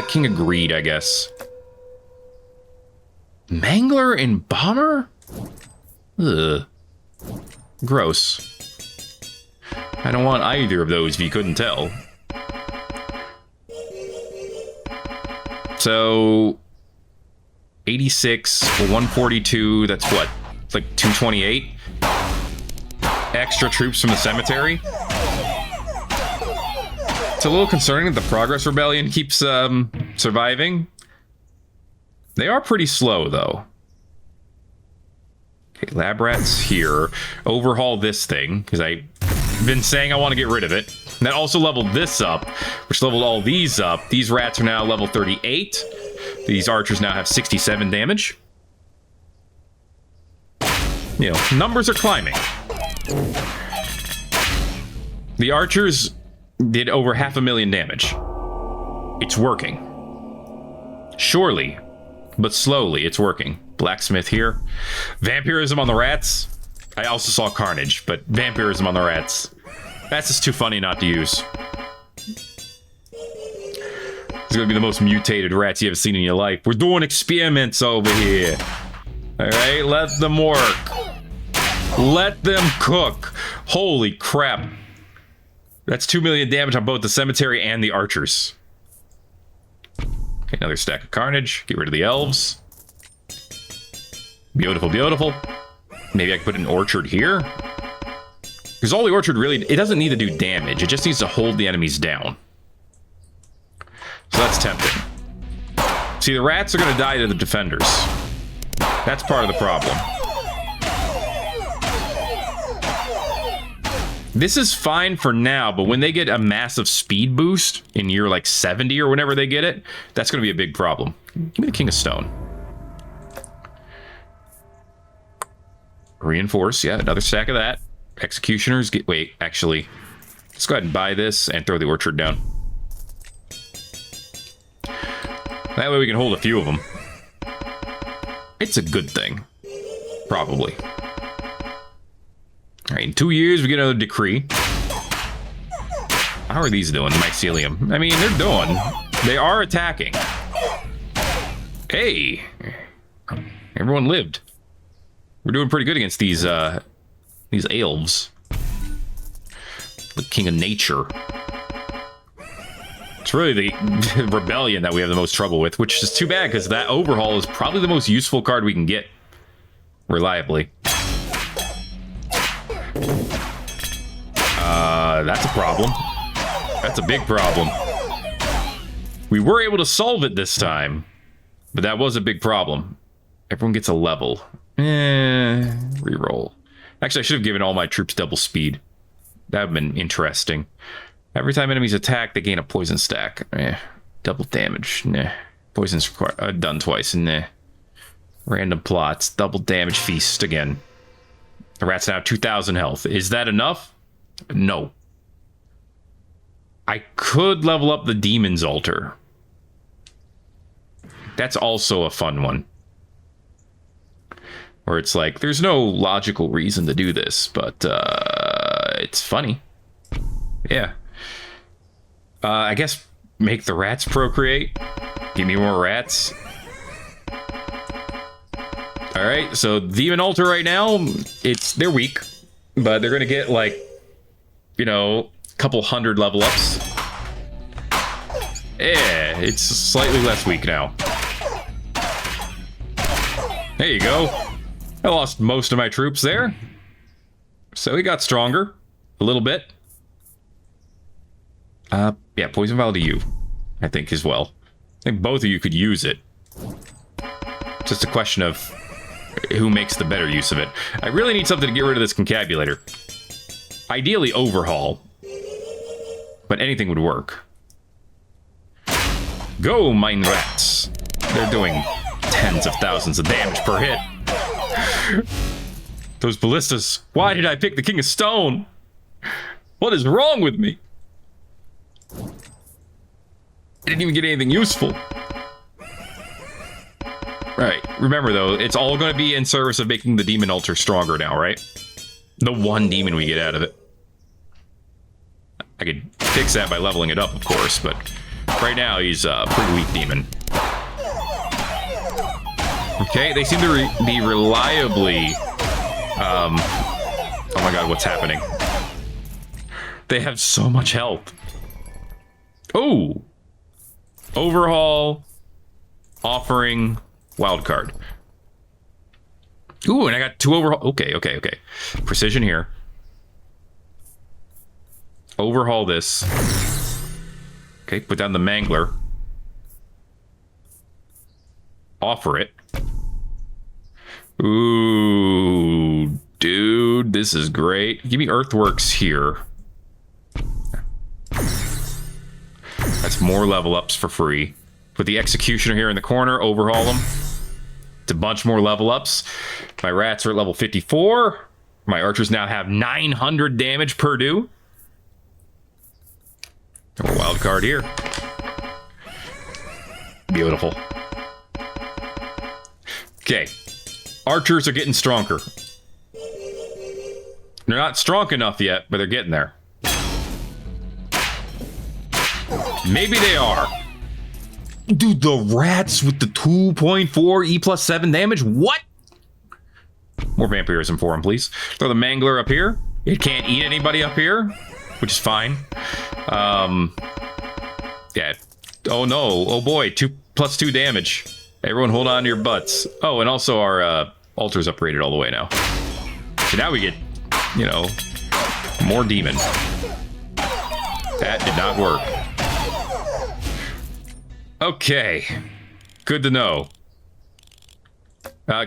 King of Greed, I guess. Mangler and Bomber? Ugh. Gross. I don't want either of those if you couldn't tell. So 86 for 142, that's what? It's like 228? Extra troops from the cemetery? It's a little concerning that the Progress Rebellion keeps surviving. They are pretty slow, though. Okay, lab rats here. Overhaul this thing, because I've been saying I want to get rid of it. And that also leveled this up, which leveled all these up. These rats are now level 38. These archers now have 67 damage. You know, numbers are climbing. The archers did over 500,000 damage. It's working. Surely, but slowly, it's working. Blacksmith here. Vampirism on the rats. I also saw Carnage, but vampirism on the rats. That's just too funny not to use. It's gonna be the most mutated rats you ever seen in your life. We're doing experiments over here. Alright, let them work. Let them cook. Holy crap. That's 2 million damage on both the cemetery and the archers. Okay, another stack of carnage. Get rid of the elves. Beautiful, beautiful. Maybe I can put an orchard here. Because all the orchard really, it doesn't need to do damage. It just needs to hold the enemies down. So that's tempting. See, the rats are going to die to the defenders. That's part of the problem. This is fine for now, but when they get a massive speed boost in year like 70 or whenever they get it, that's going to be a big problem. Give me the King of Stone. Reinforce, yeah, another stack of that. Executioners, wait, actually, let's go ahead and buy this and throw the orchard down. That way we can hold a few of them. It's a good thing. Probably. Alright, in 2 years we get another decree. How are these doing, mycelium? I mean, they're doing. They are attacking. Hey! Everyone lived. We're doing pretty good against these elves. The king of nature. It's really the rebellion that we have the most trouble with, which is too bad because that overhaul is probably the most useful card we can get reliably. That's a problem. That's a big problem. We were able to solve it this time, but that was a big problem. Everyone gets a level. Reroll. Actually, I should have given all my troops double speed. That would have been interesting. Every time enemies attack, they gain a poison stack. Double damage. Nah. Poison's done twice. Nah. Random plots. Double damage feast again. The rats now have 2,000 health. Is that enough? No. I could level up the Demon's Altar. That's also a fun one. Where it's like, there's no logical reason to do this, but it's funny. Yeah. I guess make the rats procreate. Give me more rats. Alright, so Demon Altar right now, they're weak. But they're gonna get like, you know, a couple hundred level ups. Yeah, it's slightly less weak now. There you go. I lost most of my troops there. So he got stronger. A little bit. Yeah, Poison Vial to you. I think as well. I think both of you could use it. It's just a question of who makes the better use of it. I really need something to get rid of this concabulator. Ideally overhaul. But anything would work. Go, mine rats. They're doing tens of thousands of damage per hit. Those ballistas. Why did I pick the King of Stone? What is wrong with me? I didn't even get anything useful. Right. Remember, though, it's all going to be in service of making the Demon Altar stronger now, right? The one demon we get out of it. I could fix that by leveling it up, of course, but right now he's a pretty weak demon. Okay, they seem to be reliably... oh my god, what's happening? They have so much health. Oh! Overhaul. Offering. Wildcard. Ooh, and I got 2 overhaul. Okay. Precision here. Overhaul this. Okay, put down the Mangler. Offer it. Ooh, dude, this is great. Give me Earthworks here. That's more level ups for free. Put the Executioner here in the corner, overhaul them. It's a bunch more level ups. My rats are at level 54. My archers now have 900 damage per do. A wild card here. Beautiful. Okay. Archers are getting stronger. They're not strong enough yet, but they're getting there. Maybe they are. Dude, the rats with the 2.4 E plus 7 damage? What? More vampirism for him, please. Throw the Mangler up here. It can't eat anybody up here. which is fine. Yeah. Oh no. Oh boy. 2+2 damage. Everyone hold on to your butts. Oh, and also our altar's upgraded all the way now. So now we get, you know, more demon. That did not work. Okay. Good to know.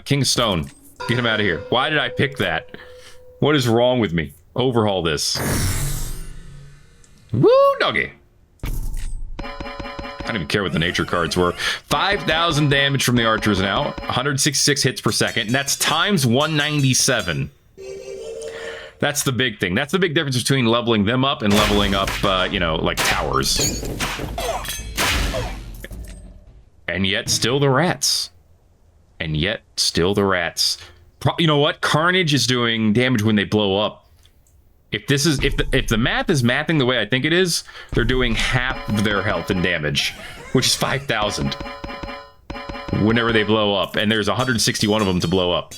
King Stone. Get him out of here. Why did I pick that? What is wrong with me? Overhaul this. Woo, doggy. I don't even care what the nature cards were. 5,000 damage from the archers now. 166 hits per second. And that's times 197. That's the big thing. That's the big difference between leveling them up and leveling up, you know, like towers. And yet still the rats. And yet still the rats. You know what? Carnage is doing damage when they blow up. If this is if the math is mathing the way I think it is, they're doing half of their health and damage, which is 5,000 whenever they blow up, and there's 161 of them to blow up.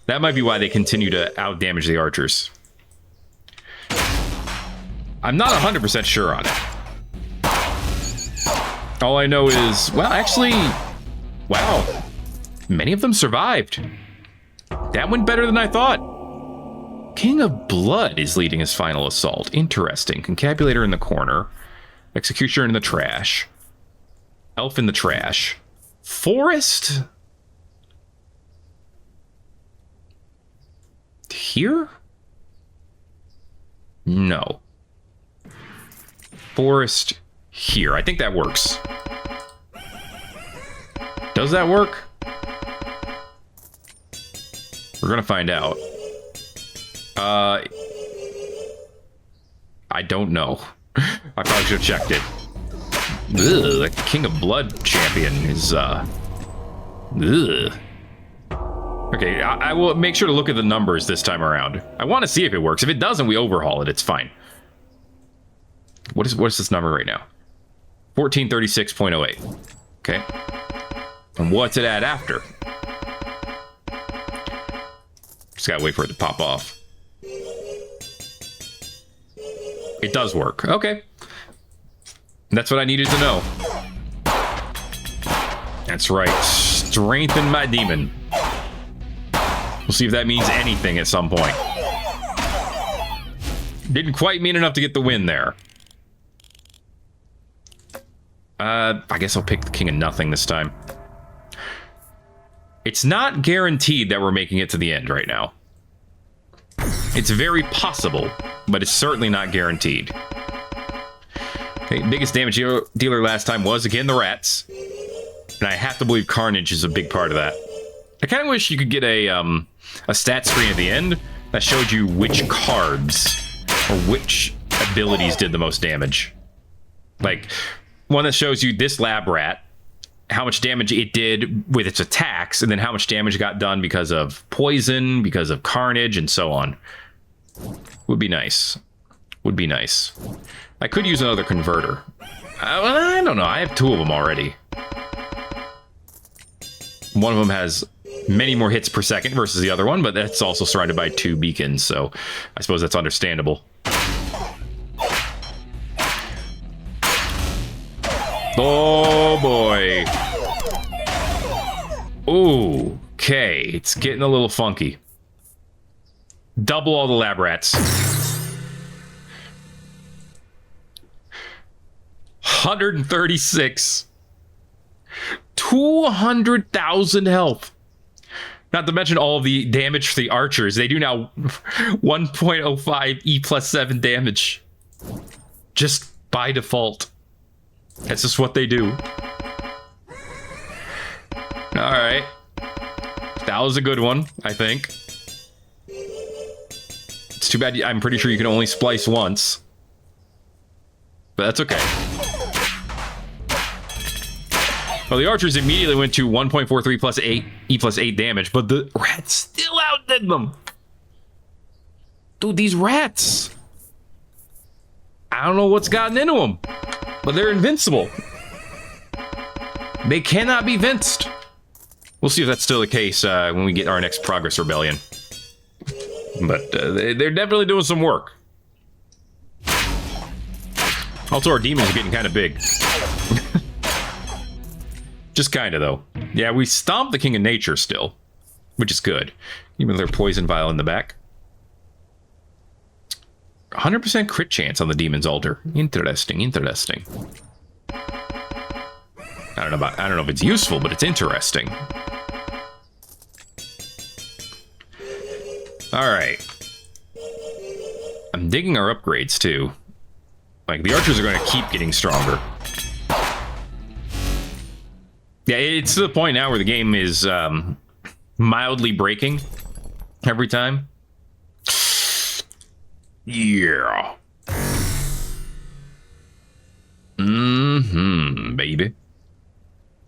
That might be why they continue to out damage the archers. I'm not 100% sure on it. All I know is, well, actually, wow, many of them survived. That went better than I thought. King of Blood is leading his final assault. Interesting. Concabulator in the corner. Executioner in the trash. Elf in the trash. Forest? Here? No. Forest here. I think that works. Does that work? We're gonna find out. I don't know. I probably should have checked it. Ugh, the King of Blood champion is, ugh. Okay, I will make sure to look at the numbers this time around. I want to see if it works. If it doesn't, we overhaul it. It's fine. What is this number right now? 1436.08. Okay. And what's it at after? Just gotta wait for it to pop off. It does work. Okay. That's what I needed to know. That's right. Strengthen my demon. We'll see if that means anything at some point. Didn't quite mean enough to get the win there. I guess I'll pick the King of Nothing this time. It's not guaranteed that we're making it to the end right now. It's very possible, but it's certainly not guaranteed. Okay, biggest damage dealer last time was, again, the rats. And I have to believe Carnage is a big part of that. I kind of wish you could get a stat screen at the end that showed you which cards or which abilities did the most damage. Like, one that shows you this lab rat, how much damage it did with its attacks, and then how much damage got done because of poison, because of carnage, and so on. Would be nice. Would be nice. I could use another converter. I don't know. I have two of them already. One of them has many more hits per second versus the other one, but that's also surrounded by 2 beacons, so I suppose that's understandable. Oh boy. Ooh, okay, it's getting a little funky. Double all the lab rats. 136. 200,000 health. Not to mention all of the damage for the archers. They do now 1.05 E+7 damage. Just by default. That's just what they do. Alright. That was a good one, I think. It's too bad. I'm pretty sure you can only splice once. But that's okay. Well, the archers immediately went to 1.43 plus 8 E+8 damage, but the rats still outdid them. Dude, these rats. I don't know what's gotten into them, but they're invincible. They cannot be vinced. We'll see if that's still the case when we get our next Progress Rebellion. But they're definitely doing some work. Also, our demons are getting kind of big. Just kind of, though. Yeah, we stomped the King of Nature still, which is good. Even their poison vial in the back. 100% crit chance on the Demon's Altar. Interesting, interesting. I don't know if it's useful, but it's interesting. Alright. I'm digging our upgrades, too. Like, the archers are going to keep getting stronger. Yeah, it's to the point now where the game is mildly breaking every time. Yeah. Baby.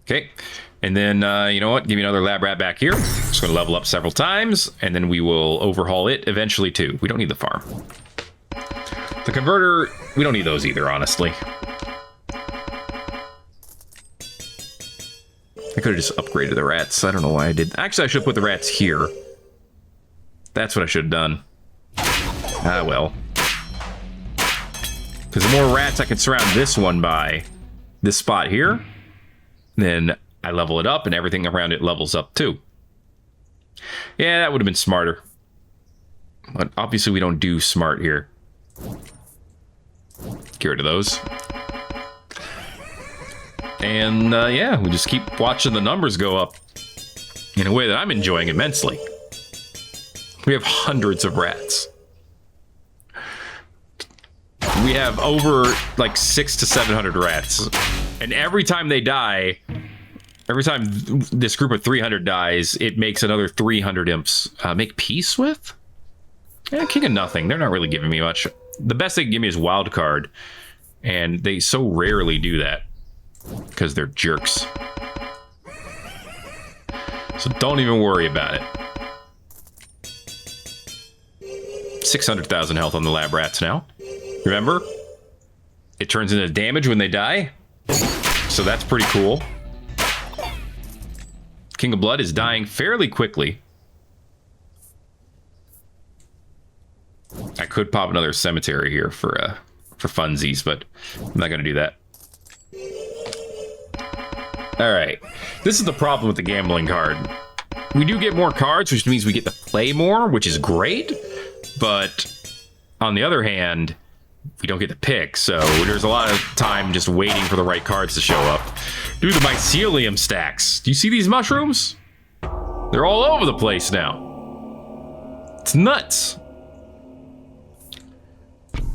Okay. And then, you know what? Give me another lab rat back here. Just going to level up several times, and then we will overhaul it eventually, too. We don't need the farm. The converter, we don't need those either, honestly. I could have just upgraded the rats. I don't know why I did. Actually, I should put the rats here. That's what I should have done. Ah, well. Because the more rats I can surround this one by, this spot here, then I level it up and everything around it levels up too. Yeah, that would have been smarter. But obviously we don't do smart here. Get rid of those. And yeah, we just keep watching the numbers go up in a way that I'm enjoying immensely. We have hundreds of rats. We have over like 600 to 700 rats. And every time they die, every time this group of 300 dies, it makes another 300 imps. Make peace with? Yeah, King of Nothing. They're not really giving me much. The best they can give me is Wild Card. And they so rarely do that. Because they're jerks. So don't even worry about it. 600,000 health on the lab rats now. Remember? It turns into damage when they die. So that's pretty cool. King of Blood is dying fairly quickly. I could pop another cemetery here for funsies, but I'm not going to do that. Alright, this is the problem with the gambling card. We do get more cards, which means we get to play more, which is great, but on the other hand, we don't get to pick, so there's a lot of time just waiting for the right cards to show up. Dude, the mycelium stacks. Do you see these mushrooms? They're all over the place now. It's nuts.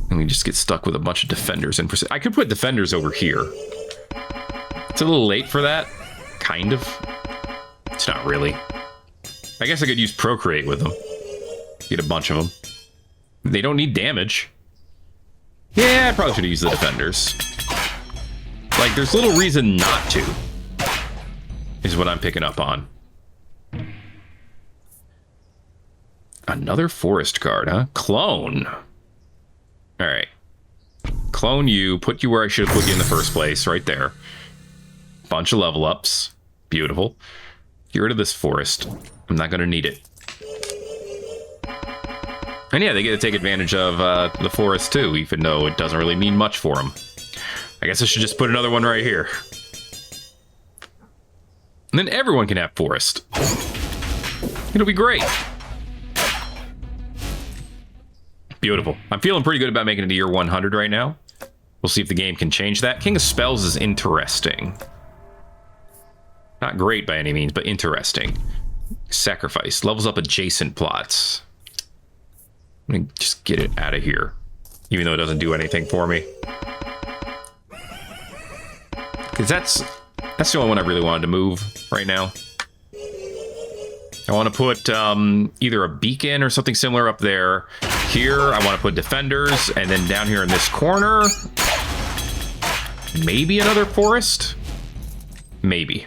And we just get stuck with a bunch of defenders. I could put defenders over here. It's a little late for that. Kind of. It's not really. I guess I could use Procreate with them. Get a bunch of them. They don't need damage. Yeah, I probably should have used the defenders. Like, there's little reason not to. Is what I'm picking up on. Another forest card, huh? Clone. Alright. Clone you. Put you where I should have put you in the first place. Right there. Bunch of level ups. Beautiful. Get rid of this forest. I'm not going to need it. And yeah, they get to take advantage of the forest too, even though it doesn't really mean much for them. I guess I should just put another one right here. And then everyone can have forest. It'll be great. Beautiful. I'm feeling pretty good about making it to year 100 right now. We'll see if the game can change that. King of Spells is interesting. Not great by any means, but interesting. Sacrifice. Levels up adjacent plots. Let me just get it out of here. Even though it doesn't do anything for me. Because that's the only one I really wanted to move right now. I want to put either a beacon or something similar up there. Here, I want to put defenders. And then down here in this corner, maybe another forest? Maybe.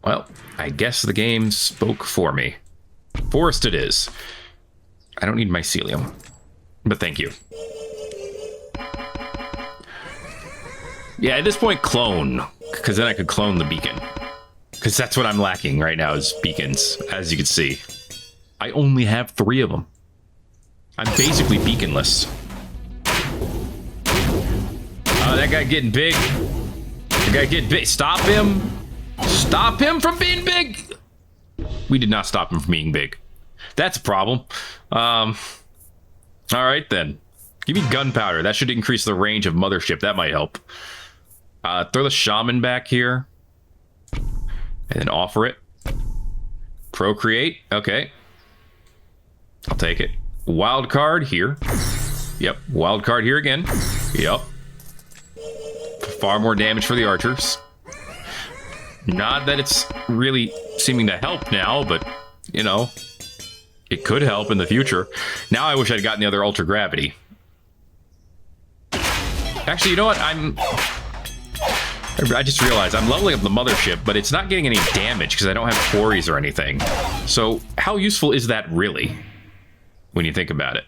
Well, I guess the game spoke for me. Forest it is. I don't need mycelium, but thank you. Yeah, at this point, clone, because then I could clone the beacon. Because that's what I'm lacking right now is beacons, as you can see. I only have 3 of them. I'm basically beaconless. that guy getting big. The guy getting big. Stop him. Stop him from being big. We did not stop him from being big. That's a problem. All right, then. Give me gunpowder. That should increase the range of Mothership. That might help. Throw the shaman back here. And then offer it. Procreate. Okay. I'll take it. Wild card here. Yep. Wild card here again. Yep. Far more damage for the archers. Not that it's really seeming to help now, but, you know, it could help in the future. Now I wish I'd gotten the other ultra gravity. Actually, you know what? I just realized I'm leveling up the mothership, but it's not getting any damage because I don't have quarries or anything. So how useful is that really? When you think about it.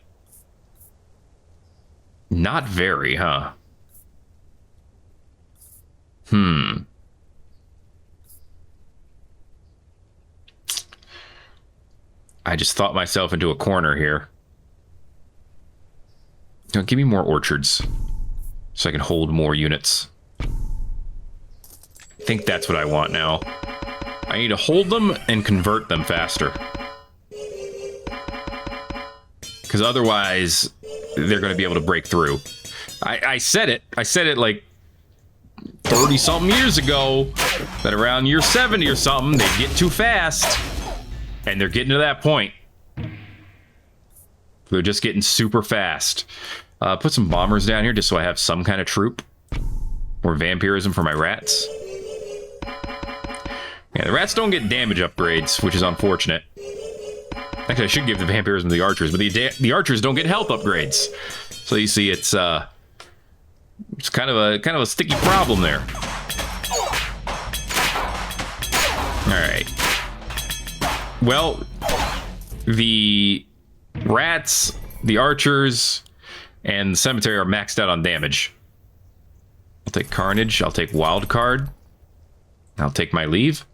Not very, huh? I just thought myself into a corner here. No, give me more orchards so I can hold more units. I think that's what I want now. I need to hold them and convert them faster. Because otherwise, they're going to be able to break through. I said it. I said it like 30-something years ago that around year 70 or something, they'd get too fast. And they're getting to that point. They're just getting super fast. Put some bombers down here just so I have some kind of troop. Or vampirism for my rats. Yeah, the rats don't get damage upgrades, which is unfortunate. Actually, I should give the vampirism to the archers, but the archers don't get health upgrades. So you see, it's kind of a sticky problem there. All right. Well, the rats, the archers, and the cemetery are maxed out on damage. I'll take Carnage. I'll take Wild Card. I'll take my leave.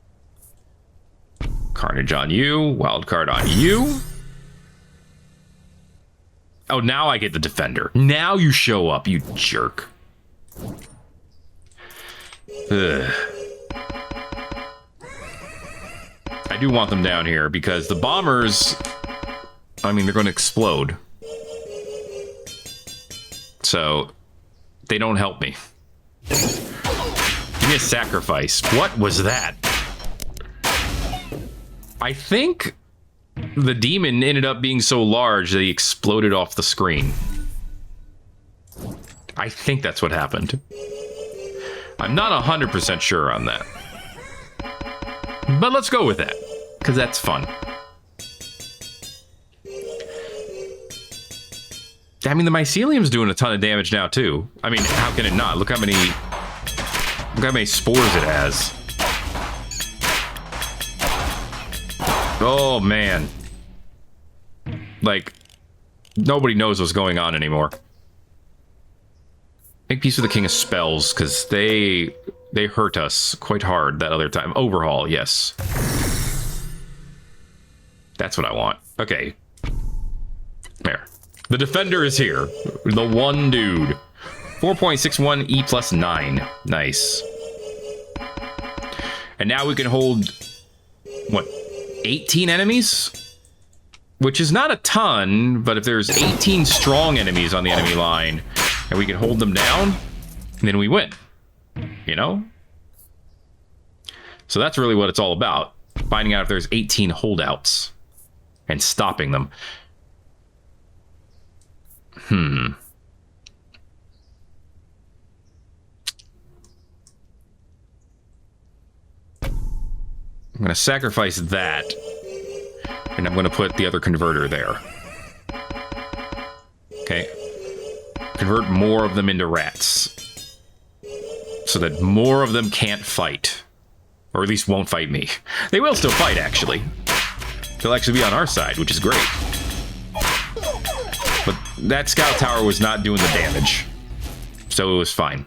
Carnage on you. Wild Card on you. Oh, now I get the Defender. Now you show up, you jerk. Ugh. I do want them down here because the bombers, I mean, they're going to explode. So, they don't help me. Give me a sacrifice. What was that? I think the demon ended up being so large that he exploded off the screen. I think that's what happened. I'm not 100% sure on that. But let's go with that, because that's fun. I mean, the mycelium's doing a ton of damage now, too. I mean, how can it not? Look how many spores it has. Oh, man. Like, nobody knows what's going on anymore. Make peace with the King of Spells, because they hurt us quite hard that other time. Overhaul, yes. That's what I want. Okay. There. The Defender is here. The one dude. 4.61 E plus 9. Nice. And now we can hold, what, 18 enemies? Which is not a ton, but if there's 18 strong enemies on the enemy line, and we can hold them down, then we win. You know? So that's really what it's all about. Finding out if there's 18 holdouts. And stopping them. I'm going to sacrifice that. And I'm going to put the other converter there. Okay. Convert more of them into rats. So that more of them can't fight. Or at least won't fight me. They will still fight, actually. They'll actually be on our side, which is great. But that scout tower was not doing the damage. So it was fine.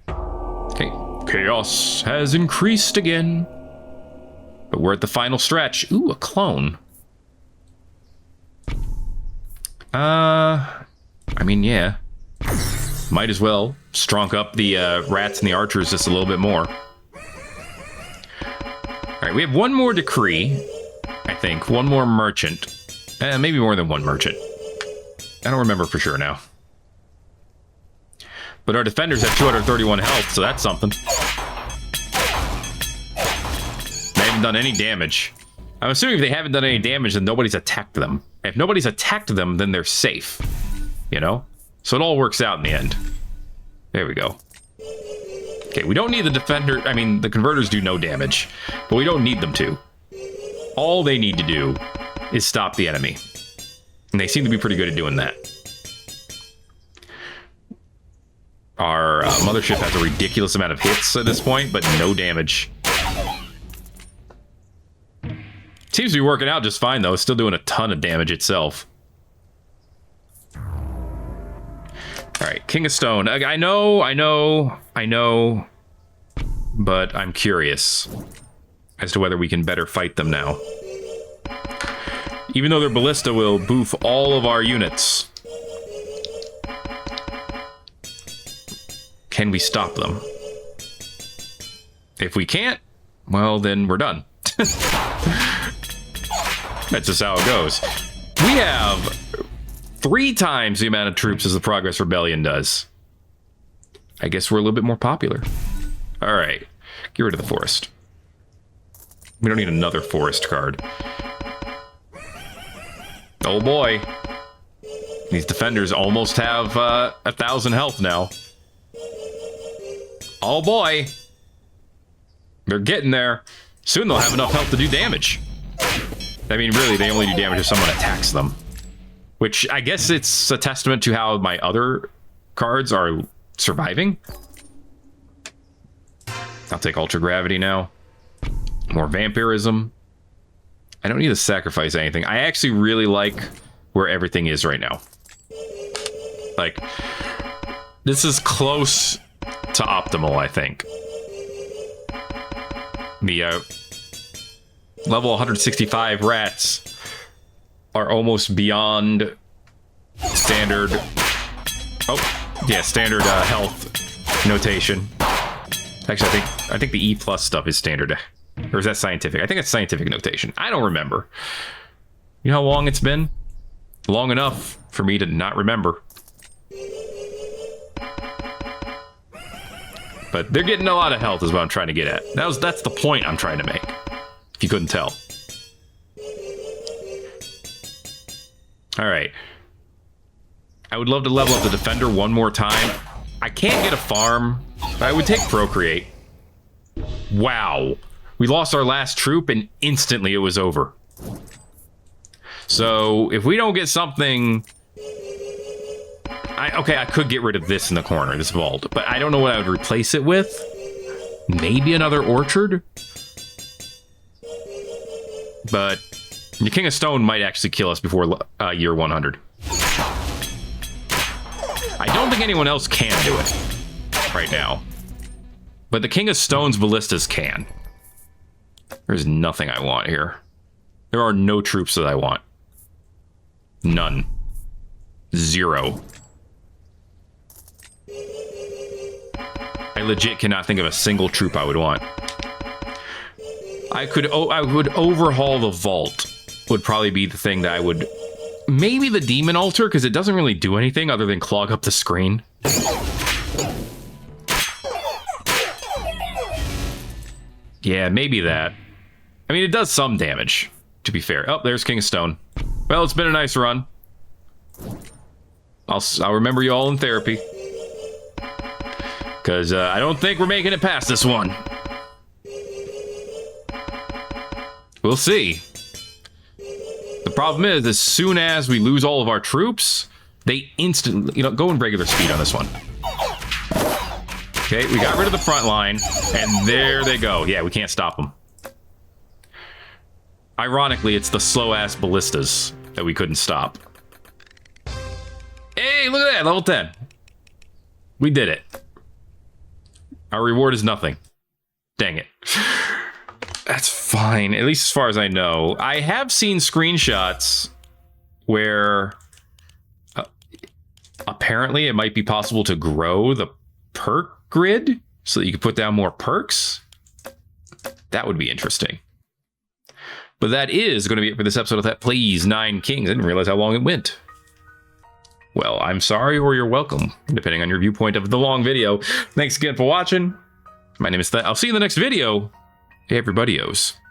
Okay. Chaos has increased again. But we're at the final stretch. Ooh, a clone. I mean, yeah. Might as well strong up the rats and the archers just a little bit more. All right, we have one more decree, I think. One more merchant. Maybe more than one merchant. I don't remember for sure now. But our defenders have 231 health, so that's something. They haven't done any damage. I'm assuming if they haven't done any damage, then nobody's attacked them. If nobody's attacked them, then they're safe. You know? So it all works out in the end. There we go. Okay, we don't need the defender. I mean, the converters do no damage, but we don't need them to. All they need to do is stop the enemy. And they seem to be pretty good at doing that. Our mothership has a ridiculous amount of hits at this point, but no damage. Seems to be working out just fine, though. It's still doing a ton of damage itself. Alright, King of Stone. I know, but I'm curious as to whether we can better fight them now. Even though their ballista will boof all of our units. Can we stop them? If we can't, well, then we're done. That's just how it goes. We have 3 times the amount of troops as the Progress Rebellion does. I guess we're a little bit more popular. All right, get rid of the forest. We don't need another forest card. Oh boy. These defenders almost have 1,000 health now. Oh boy. They're getting there. Soon they'll have enough health to do damage. I mean, really, they only do damage if someone attacks them. Which, I guess it's a testament to how my other cards are surviving. I'll take Ultra Gravity now. More Vampirism. I don't need to sacrifice anything. I actually really like where everything is right now. Like, this is close to optimal, I think. The level 165 rats are almost beyond standard. Oh, yeah, standard health notation. Actually, I think the E+ stuff is standard. Or is that scientific? I think it's scientific notation. I don't remember. You know how long it's been? Long enough for me to not remember. But they're getting a lot of health is what I'm trying to get at. That's the point I'm trying to make. If you couldn't tell. Alright. I would love to level up the defender one more time. I can't get a farm, but I would take Procreate. Wow. We lost our last troop and instantly it was over. So if we don't get something... Okay, I could get rid of this in the corner, this vault, but I don't know what I would replace it with. Maybe another orchard? But the King of Stone might actually kill us before year 100. I don't think anyone else can do it right now. But the King of Stone's ballistas can. There's nothing I want here. There are no troops that I want. None. 0. I legit cannot think of a single troop I would want. I would overhaul the vault. Would probably be the thing that I would... Maybe the demon altar, because it doesn't really do anything other than clog up the screen. Yeah, maybe that. I mean, it does some damage, to be fair. Oh, there's King of Stone. Well, it's been a nice run. I'll remember you all in therapy. Because I don't think we're making it past this one. We'll see. The problem is, as soon as we lose all of our troops, they instantly... You know, go in regular speed on this one. Okay, we got rid of the front line, and there they go. Yeah, we can't stop them. Ironically, it's the slow-ass ballistas that we couldn't stop. Hey, look at that, level 10. We did it. Our reward is nothing. Dang it. That's fine, at least as far as I know. I have seen screenshots where apparently it might be possible to grow the perk grid so that you could put down more perks. That would be interesting. But that is going to be it for this episode of Thet Plays 9 Kings. I didn't realize how long it went. Well, I'm sorry or you're welcome, depending on your viewpoint of the long video. Thanks again for watching. My name is Thet. I'll see you in the next video. Hey, everybody-os.